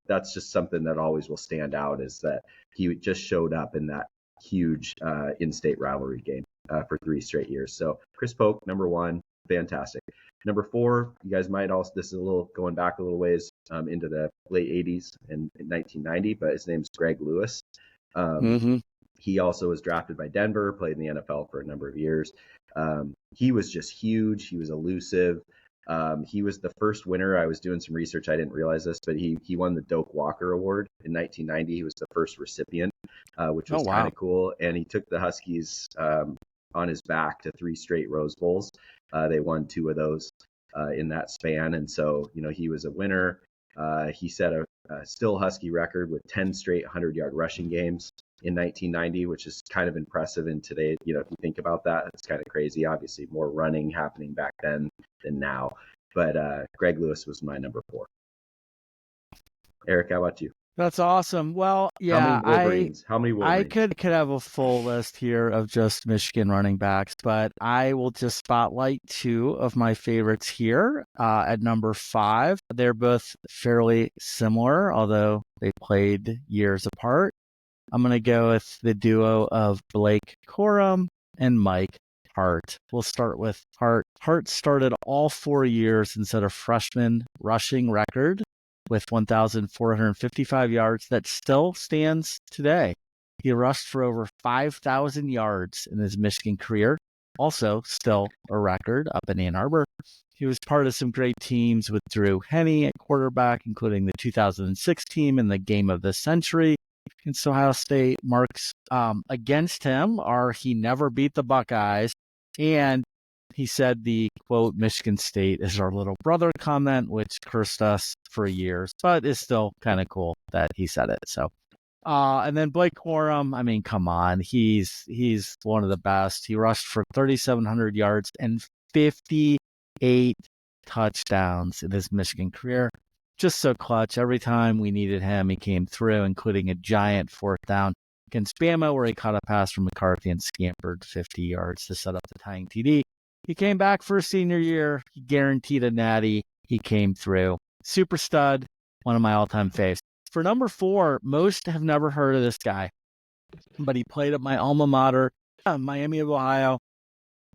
that's just something that always will stand out, is that he just showed up in that huge in-state rivalry game for 3 straight years. So Chris Polk, number 1, fantastic. Number 4, you guys might also, this is a little going back a little ways into the late 80s and in 1990, but his name's Greg Lewis. He also was drafted by Denver, played in the NFL for a number of years. He was just huge. He was elusive. He was the first winner. I was doing some research. I didn't realize this, but he won the Doak Walker Award in 1990. He was the first recipient, which was kind of cool. And he took the Huskies on his back to 3 straight Rose Bowls. They won 2 of those in that span. And so, he was a winner. He set a still Husky record with 10 straight 100-yard rushing games in 1990, which is kind of impressive in today. If you think about that, it's kind of crazy. Obviously, more running happening back then than now. But Greg Lewis was my number 4. Eric, how about you? That's awesome. Well, yeah, How many Wolverines? I could have a full list here of just Michigan running backs, but I will just spotlight 2 of my favorites here at number 5. They're both fairly similar, although they played years apart. I'm going to go with the duo of Blake Corum and Mike Hart. We'll start with Hart. Hart started all 4 years and set a freshman rushing record with 1,455 yards that still stands today. He rushed for over 5,000 yards in his Michigan career, also still a record up in Ann Arbor. He was part of some great teams with Drew Henne at quarterback, including the 2006 team and the game of the century against Ohio State. Marks against him are he never beat the Buckeyes, and he said the, quote, Michigan State is our little brother comment, which cursed us for years, but is still kind of cool that he said it. So, and then Blake Corum, I mean, come on. He's one of the best. He rushed for 3,700 yards and 58 touchdowns in his Michigan career. Just so clutch. Every time we needed him, he came through, including a giant 4th down against Bama, where he caught a pass from McCarthy and scampered 50 yards to set up the tying TD. He came back for his senior year. He guaranteed a natty. He came through. Super stud, one of my all-time faves. For number 4, most have never heard of this guy, but he played at my alma mater, Miami of Ohio,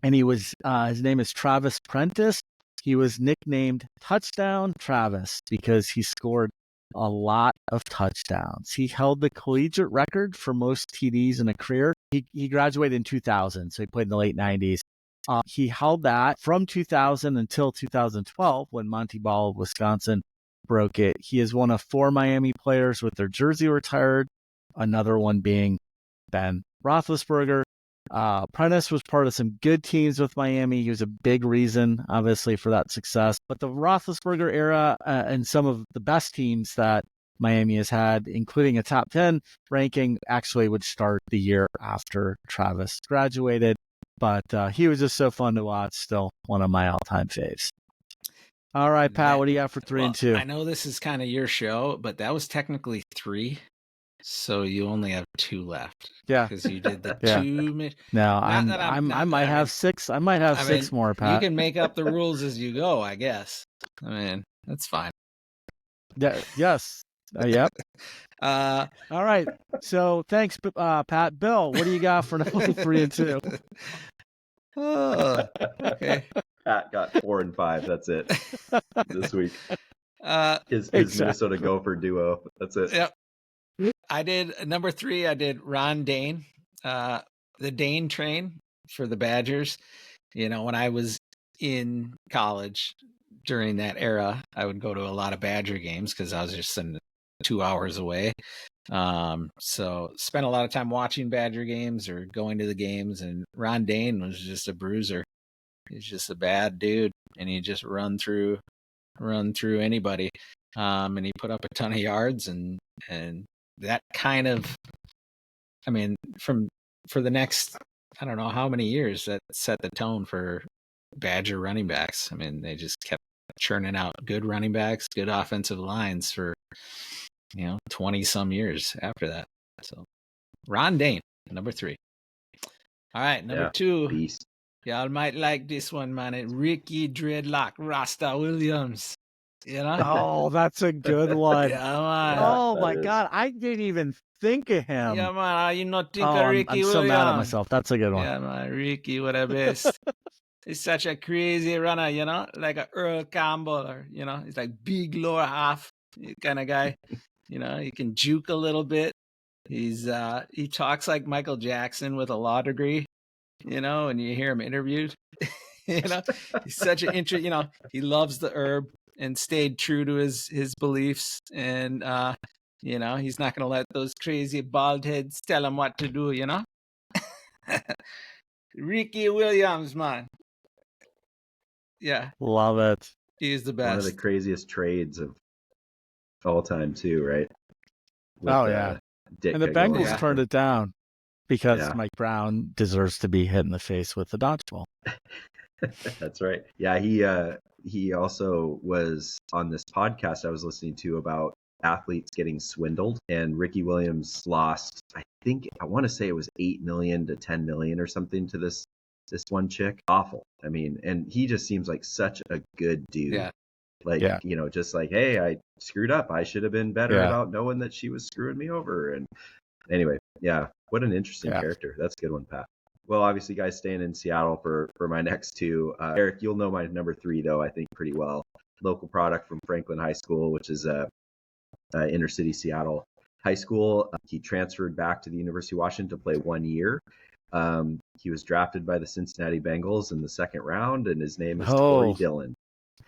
and he was his name is Travis Prentice. He was nicknamed Touchdown Travis because he scored a lot of touchdowns. He held the collegiate record for most TDs in a career. He graduated in 2000, so he played in the late 90s. He held that from 2000 until 2012 when Monty Ball of Wisconsin broke it. He is one of 4 Miami players with their jersey retired, another one being Ben Roethlisberger. Prentice was part of some good teams with Miami. He was a big reason, obviously, for that success. But the Roethlisberger era and some of the best teams that Miami has had, including a top 10 ranking, actually would start the year after Travis graduated. But he was just so fun to watch. Still one of my all-time faves. All right, Pat, what do you got for 3 and 2? I know this is kind of your show, but that was technically 3. So you only have 2 left. Yeah, because you did the 2. No, I might have 6. I might have 6 more, Pat. You can make up the rules as you go, I guess. I mean, that's fine. Yeah. Yes. Yep. All right. So thanks, Pat. Bill, what do you got for 3 and 2? Oh, okay. Pat got 4 and 5. That's it this week. His Minnesota Gopher duo. That's it. Yep. I did number 3. I did Ron Dane, the Dane train for the Badgers. When I was in college, during that era, I would go to a lot of Badger games because I was just 2 hours away. So spent a lot of time watching Badger games or going to the games. And Ron Dane was just a bruiser. He's just a bad dude, and he just run through anybody. And he put up a ton of yards, and that kind of, I mean, for the next, I don't know how many years, that set the tone for Badger running backs. I mean, they just kept churning out good running backs, good offensive lines for 20 some years after that. So Ron Dane, number 3. All right, number 2. Beast. Y'all might like this one, man. Ricky Dreadlock Rasta Williams. Oh, that's a good one. Yeah, man. Oh my God, I didn't even think of him. Yeah, man. You not think of Ricky Williams? I'm so mad at myself. That's a good one. Yeah, man. Ricky, what a best. He's such a crazy runner, like a Earl Campbell, or he's like big lower half kind of guy. He can juke a little bit. He talks like Michael Jackson with a law degree, when you hear him interviewed. He's such an he loves the herb and stayed true to his beliefs, and he's not going to let those crazy bald heads tell him what to do. Ricky Williams, man. Yeah, love it. He's the best. One of the craziest trades of all time, too, right? Yeah. Dick and the Higgles. Bengals turned it down because Mike Brown deserves to be hit in the face with the dodgeball. That's right. Yeah, he also was on this podcast I was listening to about athletes getting swindled, and Ricky Williams lost, I want to say it was $8 million to $10 million or something to this one chick. Awful. I mean, and he just seems like such a good dude. Yeah. Just like, hey, I screwed up. I should have been better about knowing that she was screwing me over. And anyway, yeah, what an interesting character. That's a good one, Pat. Well, obviously, guys, staying in Seattle for my next 2. Eric, you'll know my number 3, though, I think pretty well. Local product from Franklin High School, which is inner city Seattle high school. He transferred back to the University of Washington to play 1 year. He was drafted by the Cincinnati Bengals in the 2nd round, and his name is Torrey Dillon.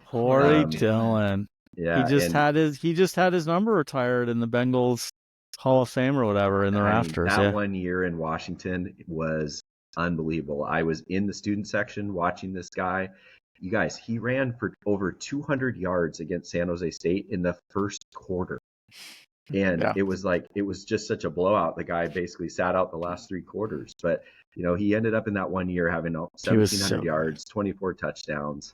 Torrey Dillon. Yeah, he just had his number retired in the Bengals Hall of Fame or whatever in the rafters. That 1 year in Washington was unbelievable. I was in the student section watching this guy. You guys, he ran for over 200 yards against San Jose State in the first quarter. And it was just such a blowout. The guy basically sat out the last 3 quarters. But, he ended up in that 1 year having 1,700 yards, 24 touchdowns.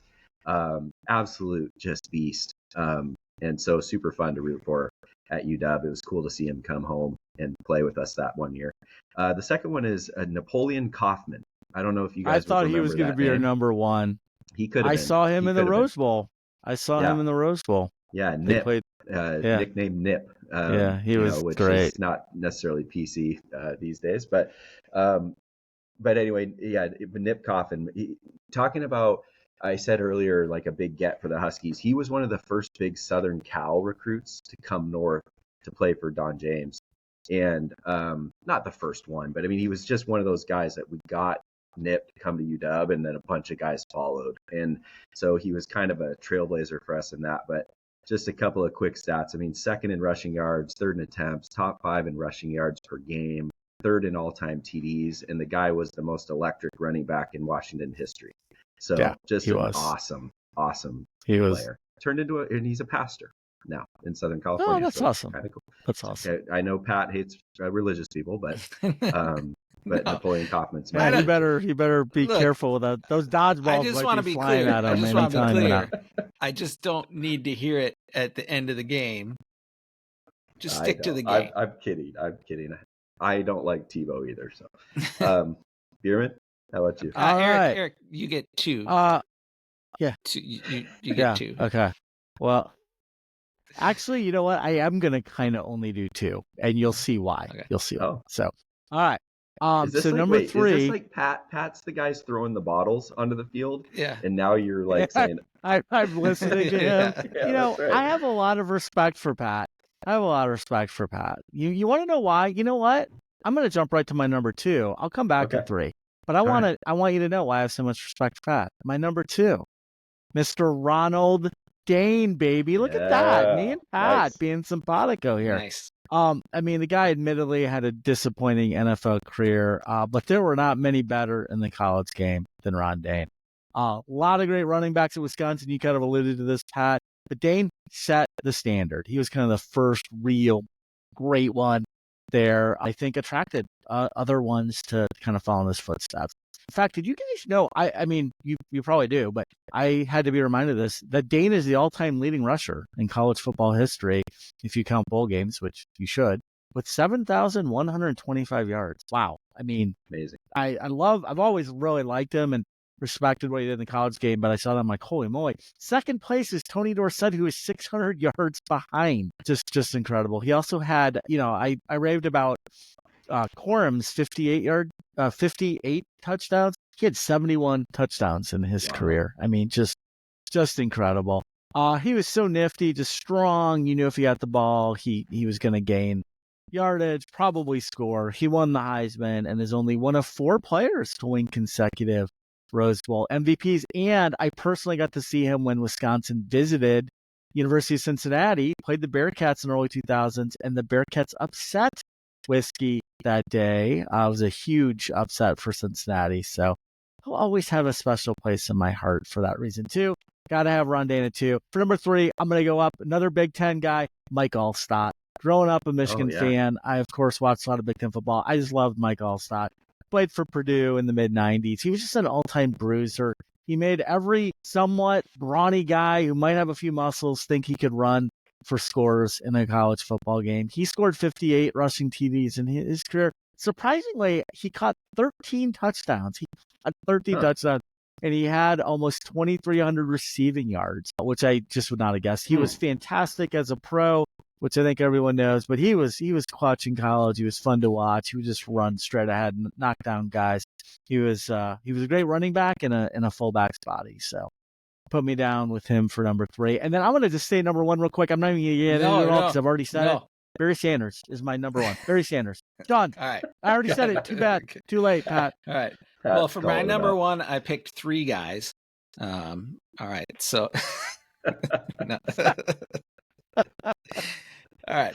Absolute just beast. And so super fun to root for at UW. It was cool to see him come home and play with us that 1 year. The second one is Napoleon Kaufman. I don't know if you guys. I thought he was going to be our number 1. He could. I saw him in the Rose Bowl. Yeah, Nip. Nicknamed Nip. He was which great. Is not necessarily PC these days, but anyway, Nip Kaufman. Talking about, I said earlier, like a big get for the Huskies. He was one of the first big Southern Cal recruits to come north to play for Don James. And not the first one, but I mean, he was just one of those guys that we got Nip to come to UW, and then a bunch of guys followed. And so he was kind of a trailblazer for us in that. But just a couple of quick stats. I mean, 2nd in rushing yards, 3rd in attempts, top 5 in rushing yards per game, 3rd in all-time TDs, and the guy was the most electric running back in Washington history. So just an awesome player. Turned into and he's a pastor now in Southern California. Oh, that's awesome. Kind of cool. That's awesome. I know Pat hates religious people, but Napoleon Kaufman's man. You better be careful with that. Those dodgeballs might be flying at him. I just want to be clear. I just don't need to hear it at the end of the game. Just stick to the game. I'm kidding. I don't like Tebow either. So, Bierman, how about you? Eric, you get 2. Yeah. You get 2. Okay. Well, actually, you know what? I am going to kind of only do 2, and you'll see why. Okay. You'll see why. So, all right. So number 3. Is this like Pat's the guy's throwing the bottles onto the field? Yeah. And now you're like saying, I'm listening to him. Right. I have a lot of respect for Pat. You want to know why? You know what? I'm going to jump right to my number 2. I'll come back to 3. But I want you to know why I have so much respect for Pat. My number 2 Mr. Ronald Dane, baby. Look at that. Me and Pat Nice. being simpatico here. Nice. I mean, the guy admittedly had a disappointing NFL career, but there were not many better in the college game than Ron Dane. A lot of great running backs at Wisconsin. You kind of alluded to this, Pat, but Dane set the standard. He was kind of the first real great one there. I think attracted other ones to kind of follow in his footsteps. In fact, did you guys know? I mean, you probably do, but I had to be reminded of this, that Dane is the all-time leading rusher in college football history, if you count bowl games, which you should, with 7,125 yards. Wow. I mean, Amazing. I've always really liked him and respected what he did in the college game, but I saw that, I'm like, holy moly. Second place is Tony Dorsett, who is 600 yards behind. Just incredible. He also had, I raved about Corum's 58 touchdowns. He had 71 touchdowns in his career. I mean, just incredible. He was so nifty, just strong. You knew if he got the ball, he was going to gain yardage, probably score. He won the Heisman and is only one of 4 players to win consecutive Rose Bowl MVPs. And I personally got to see him when Wisconsin visited University of Cincinnati, played the Bearcats in the early 2000s, and the Bearcats upset Whiskey that day. It was a huge upset for Cincinnati. So he'll always have a special place in my heart for that reason too. Got to have Ron Dane at 2. For number 3, I'm going to go up another Big Ten guy, Mike Allstott. Growing up a Michigan fan, I, of course, watched a lot of Big Ten football. I just loved Mike Allstott. Played for Purdue in the mid-'90s. He was just an all-time bruiser. He made every somewhat brawny guy who might have a few muscles think he could run for scores in a college football game. He scored 58 rushing TDs in his career. Surprisingly, he caught 13 touchdowns. He had 13 touchdowns, and he had almost 2,300 receiving yards, which I just would not have guessed. He was fantastic as a pro, which I think everyone knows, but he was clutch in college. He was fun to watch. He would just run straight ahead and knock down guys. He was a great running back in a fullback's body. So put me down with him for number 3. And then I'm going to just say number 1 real quick. I'm not even going to get into it all because I've already said it. Barry Sanders is my number 1. Barry Sanders. Done. All right. I already said it. Too bad. Too late, Pat. All right. Well, for my number 1, I picked 3 guys. All right. So all right.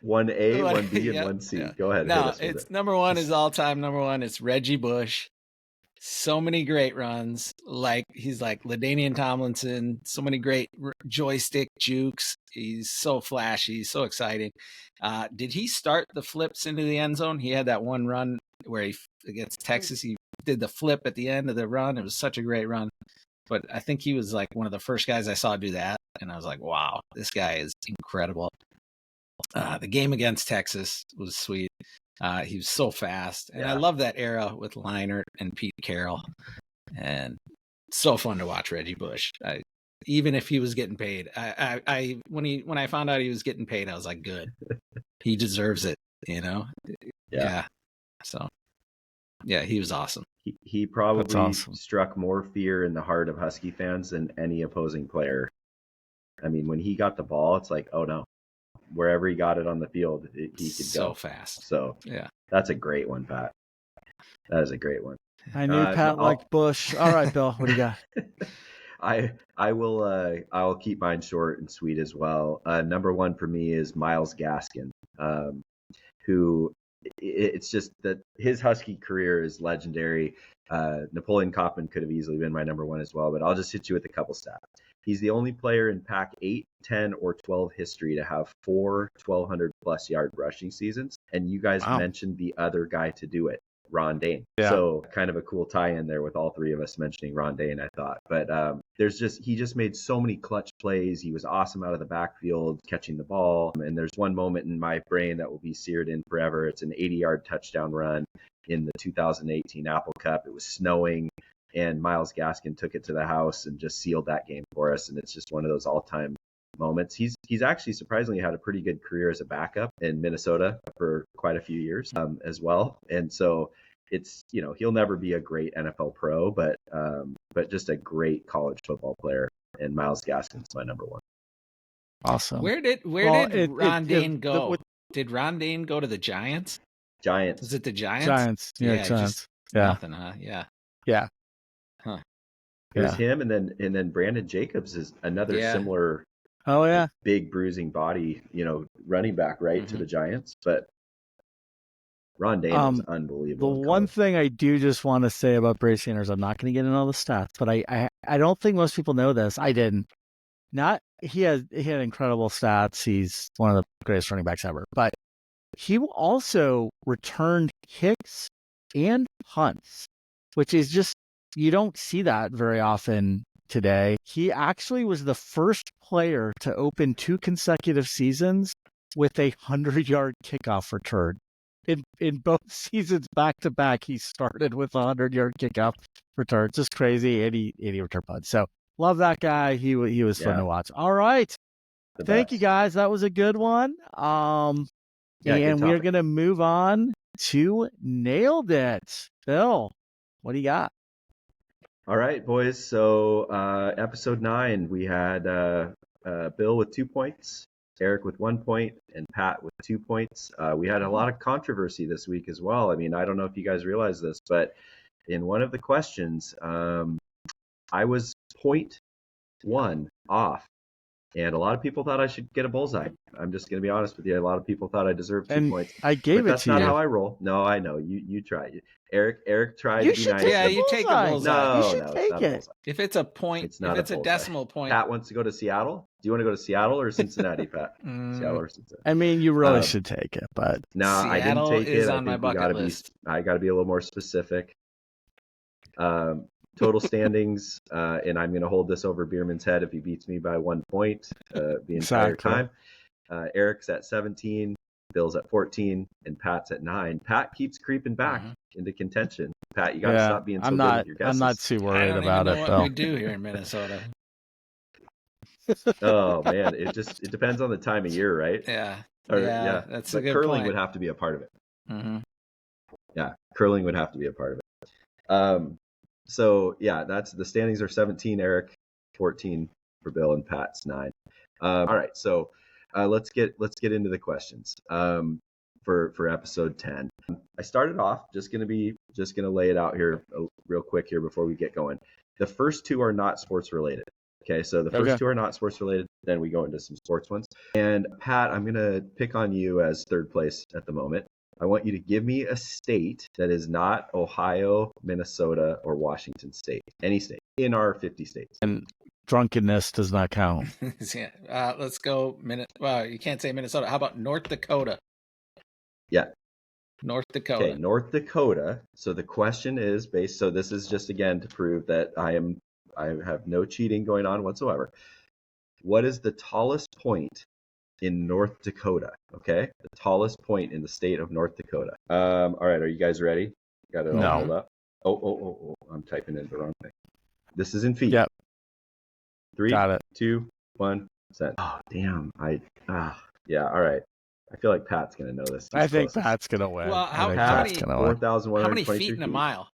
1A, 1B, and 1C. Yeah. Go ahead. No, it's number 1 is all-time number 1. It's Reggie Bush. So many great runs. He's like LaDainian Tomlinson. So many great joystick jukes. He's so flashy, so exciting. Did he start the flips into the end zone? He had that one run where he against Texas. He did the flip at the end of the run. It was such a great run. But I think he was like one of the first guys I saw do that, and I was like, "Wow, this guy is incredible." The game against Texas was sweet. He was so fast, and I love that era with Leinart and Pete Carroll, and so fun to watch Reggie Bush. Even if he was getting paid, when I found out he was getting paid, I was like, good, he deserves it, Yeah. So, yeah, he was awesome. He probably struck more fear in the heart of Husky fans than any opposing player. I mean, when he got the ball, it's like, oh no. Wherever he got it on the field, he could go so fast. So yeah, that's a great one, Pat. That is a great one. I knew Pat liked Bush. All right, Bill, what do you got? I will. I'll keep mine short and sweet as well. Number 1 for me is Myles Gaskin, who it's just that his Husky career is legendary. Napoleon Kaufman could have easily been my number 1 as well, but I'll just hit you with a couple stats. He's the only player in Pac 8, 10, or 12 history to have 4 1,200-plus yard rushing seasons. And you guys mentioned the other guy to do it, Ron Dane. Yeah. So kind of a cool tie-in there with all 3 of us mentioning Ron Dane, I thought. But he just made so many clutch plays. He was awesome out of the backfield, catching the ball. And there's one moment in my brain that will be seared in forever. It's an 80-yard touchdown run in the 2018 Apple Cup. It was snowing, and Myles Gaskin took it to the house and just sealed that game for us. And it's just one of those all-time moments. He's actually surprisingly had a pretty good career as a backup in Minnesota for quite a few years as well. And so it's, he'll never be a great NFL pro, but just a great college football player. And Myles Gaskin's my number 1. Awesome. Where did Ron Dane go? Did Ron Dane go to the Giants? Giants. Is it the Giants? Giants. Yeah, Giants. Nothing, huh? Yeah. Yeah. Huh. It was Yeah. him, and then Brandon Jacobs is another similar. Oh yeah. Big bruising body, running back right to the Giants, but Ron Dayne was unbelievable. The one thing I do just want to say about Brady Sanders, I'm not going to get into all the stats, but I don't think most people know this. I didn't. He had incredible stats. He's one of the greatest running backs ever. But he also returned kicks and punts, which is just, you don't see that very often today. He actually was the first player to open 2 consecutive seasons with a 100-yard kickoff return. In both seasons back to back, he started with a 100-yard kickoff return. Just crazy, and he returned punts. So love that guy. He was fun to watch. All right, thank you guys. That was a good one. And we're gonna move on to Nailed It. Phil, what do you got? All right, boys. So episode 9, we had Bill with 2 points, Eric with 1 point, and Pat with 2 points. We had a lot of controversy this week as well. I mean, I don't know if you guys realize this, but in one of the questions, I was 0.1 off, and a lot of people thought I should get a bullseye. I'm just going to be honest with you. A lot of people thought I deserved 2 points. I gave it to you. That's not how I roll. No, I know. You tried. Eric tried you to be should nice. Take you take the bullseye. No, you should take it. If it's a point, if it's a decimal point. Pat wants to go to Seattle. Do you want to go to Seattle or Cincinnati, Pat? Seattle or Cincinnati? I mean, you really should take it, but no, I didn't take it. On my bucket list. I got to be a little more specific. Total standings, and I'm going to hold this over Bierman's head if he beats me by 1 point the entire time. Eric's at 17, Bill's at 14, and Pat's at 9. Pat keeps creeping back into contention. Pat, you got to stop being so good with your guesses. I'm not too worried about it, though. What we do here in Minnesota. Oh man, it depends on the time of year, right? Yeah. That's but a good curling point. would have to be a part of it. Yeah, curling would have to be a part of it. So yeah, that's the standings are 17 Eric, 14 for Bill, and Pat's 9. All right, so let's get into the questions for episode 10. I started off just gonna lay it out here real quick here before we get going. The first 2 are not sports related. Okay, so the first 2 are not sports related. Then we go into some sports ones. And Pat, I'm gonna pick on you as third place at the moment. I want you to give me a state that is not Ohio, Minnesota, or Washington State. Any state in our 50 states. And drunkenness does not count. Let's go. Well, you can't say Minnesota. How about North Dakota? Yeah. North Dakota. Okay, North Dakota. So the question is based. So this is just again to prove that I have no cheating going on whatsoever. What is the tallest point in North Dakota? Okay, the tallest point in the state of North Dakota. All right, are you guys ready? Got it all pulled up? Oh, I'm typing in the wrong thing. This is in feet. Yep. 3, Got it. 2, 1, send. Oh, damn. Yeah, all right. I feel like Pat's going to know this. I think Pat's going to win. Well, how many feet in a mile?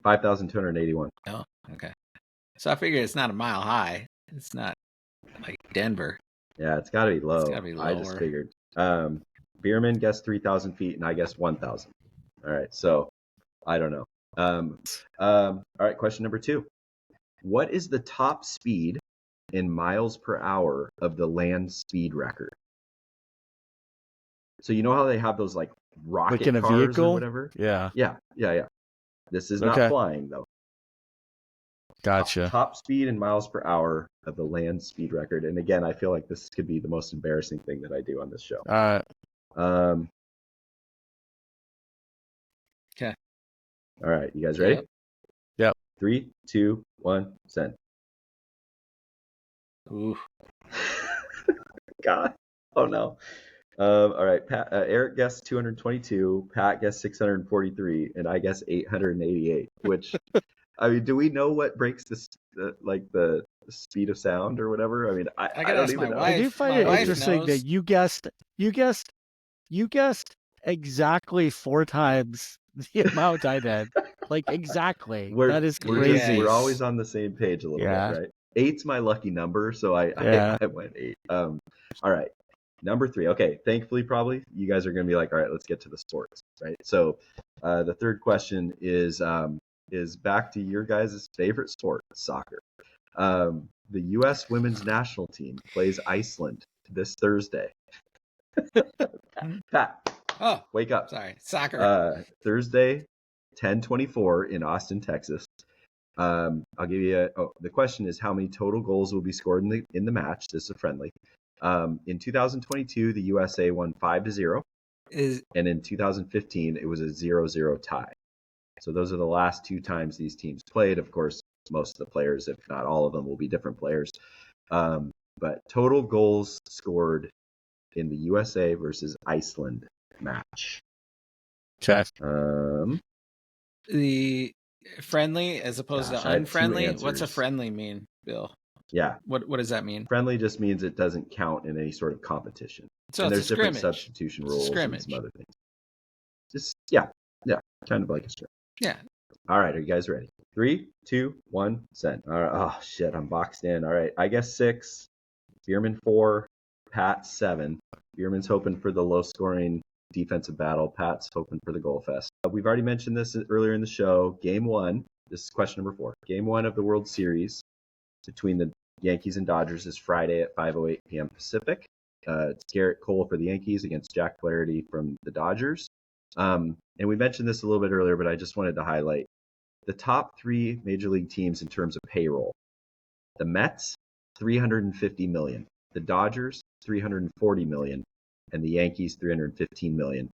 5,281. Oh, okay. So I figure it's not a mile high. It's not like Denver. Yeah, it's got to be low. It's got to be lower. I just figured. Bierman guessed 3,000 feet, and I guessed 1,000. All right, so I don't know. All right, question number 2. What is the top speed in miles per hour of the land speed record? So you know how they have those like rocket like in a cars vehicle? or whatever? Yeah. This is not flying though. Gotcha. Top speed in miles per hour of the land speed record. And again, I feel like this could be the most embarrassing thing that I do on this show. Okay. All right, you guys ready? Yep. 3, 2, 1, send. Ooh. God. Oh no. All right, Pat, Eric guessed 222, Pat guessed 643, and I guess 888. Which, I mean, do we know what breaks the speed of sound or whatever? I mean, I don't even know. I do find it interesting that you guessed exactly 4 times the amount I did. Like exactly. That is crazy. We're always on the same page a little bit, right? 8's my lucky number, so I went 8. All right. Number 3. Okay, thankfully, probably you guys are going to be like, all right, let's get to the sports, right? So the third question is is back to your guys' favorite sport, soccer. The U.S. women's national team plays Iceland this Thursday. Pat, wake up. Sorry. Soccer. Thursday, 10:24 in Austin, Texas. I'll give you the question is how many total goals will be scored in the match. This is a friendly. In 2022, the USA won 5-0. And in 2015, it was a 0-0 tie. So those are the last two times these teams played. Of course, most of the players, if not all of them, will be different players. But total goals scored in the USA versus Iceland match. Okay. The friendly as opposed to unfriendly. What's a friendly mean, Bill? Yeah. What does that mean? Friendly just means it doesn't count in any sort of competition. So and it's there's different scrimmage. substitution rules and some other things. Just kind of like a scrimmage. Yeah. All right, are you guys ready? 3, 2, 1, send. All right. Oh shit, I'm boxed in. All right, I guess 6. Bierman 4. Pat 7. Bierman's hoping for the low-scoring defensive battle. Pat's hoping for the goal fest. We've already mentioned this earlier in the show. Game 1. This is question number 4. Game 1 of the World Series between the Yankees and Dodgers is Friday at 5:08 p.m. Pacific. It's Garrett Cole for the Yankees against Jack Flaherty from the Dodgers. And we mentioned this a little bit earlier, but I just wanted to highlight the top 3 major league teams in terms of payroll. The Mets, $350 million. The Dodgers, $340 million. And the Yankees, $315 million.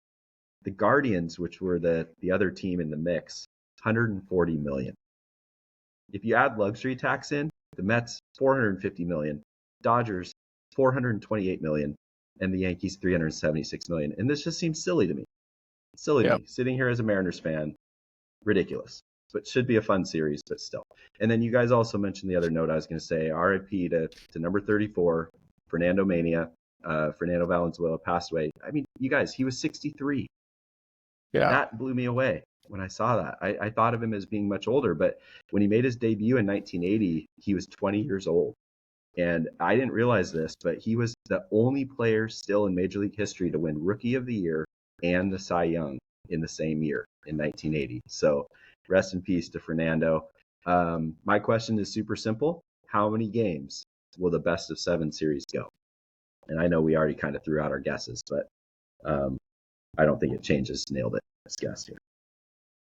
The Guardians, which were the other team in the mix, $140 million. If you add luxury tax in, the Mets, $450 million. Dodgers, $428 million. And the Yankees, $376 million. And this just seems silly to me. To me. Sitting here as a Mariners fan, ridiculous. But should be a fun series, but still. And then you guys also mentioned the other note I was going to say, RIP to number 34, Fernando Mania. Fernando Valenzuela passed away. I mean, you guys, he was 63. Yeah. That blew me away when I saw that. I thought of him as being much older, but when he made his debut in 1980, he was 20 years old. And I didn't realize this, but he was the only player still in Major League history to win Rookie of the Year and the Cy Young in the same year in 1980. So rest in peace to Fernando. My question is super simple. How many games will the best of 7 series go? And I know we already kind of threw out our guesses, but I don't think it changes. Nailed it. Let's guess here.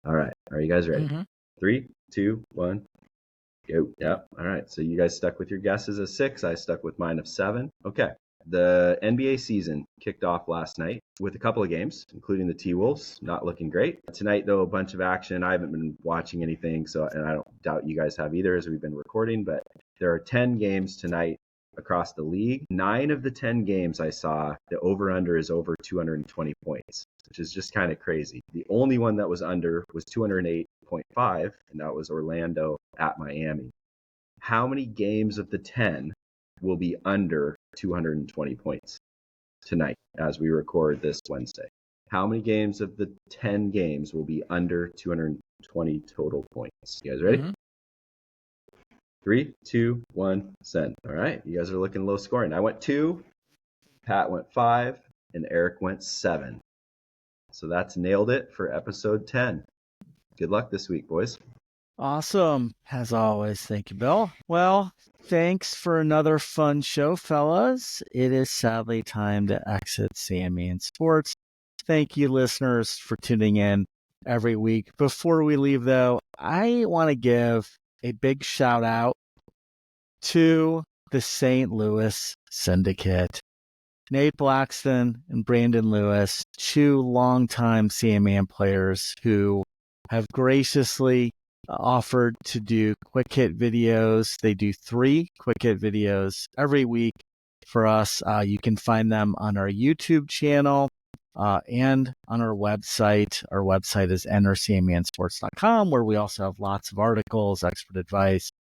All right. Are you guys ready? 3, 2, 1. Go. Yep. All right. So you guys stuck with your guesses of 6. I stuck with mine of 7. Okay. The NBA season kicked off last night with a couple of games, including the T-Wolves, not looking great. Tonight, though, a bunch of action. I haven't been watching anything, and I don't doubt you guys have either as we've been recording, but there are 10 games tonight across the league. 9 of the 10 games I saw, the over-under is over 220 points, which is just kind of crazy. The only one that was under was 208.5, and that was Orlando at Miami. How many games of the 10 will be under 220 points tonight as we record this Wednesday? How many games of the 10 games will be under 220 total points? You guys ready? 3, 2, 1, send. All right. You guys are looking low scoring. I went 2, Pat went 5, and Eric went 7. So that's nailed it for episode 10. Good luck this week, boys. Awesome. As always, thank you, Bill. Well, thanks for another fun show, fellas. It is sadly time to exit Sammy and Sports. Thank you, listeners, for tuning in every week. Before we leave, though, I want to give a big shout out to the St. Louis Syndicate. Nate Blackston and Brandon Lewis, 2 longtime CMAN players who have graciously offered to do quick hit videos. They do 3 quick hit videos every week for us. You can find them on our YouTube channel and on our website. Our website is entercmansports.com, where we also have lots of articles, expert advice,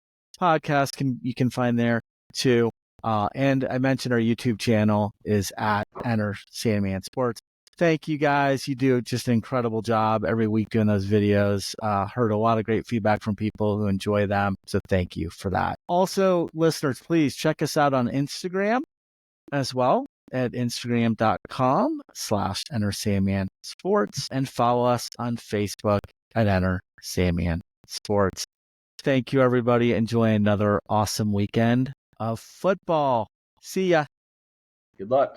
podcasts you can find there too. And I mentioned our YouTube channel is at Enter Sandman Sports. Thank you guys. You do just an incredible job every week doing those videos. Heard a lot of great feedback from people who enjoy them. So thank you for that. Also, listeners, please check us out on Instagram as well at instagram.com/Enter Sandman Sports, and follow us on Facebook at Enter Sandman sports. Thank you, everybody. Enjoy another awesome weekend of football. See ya. Good luck.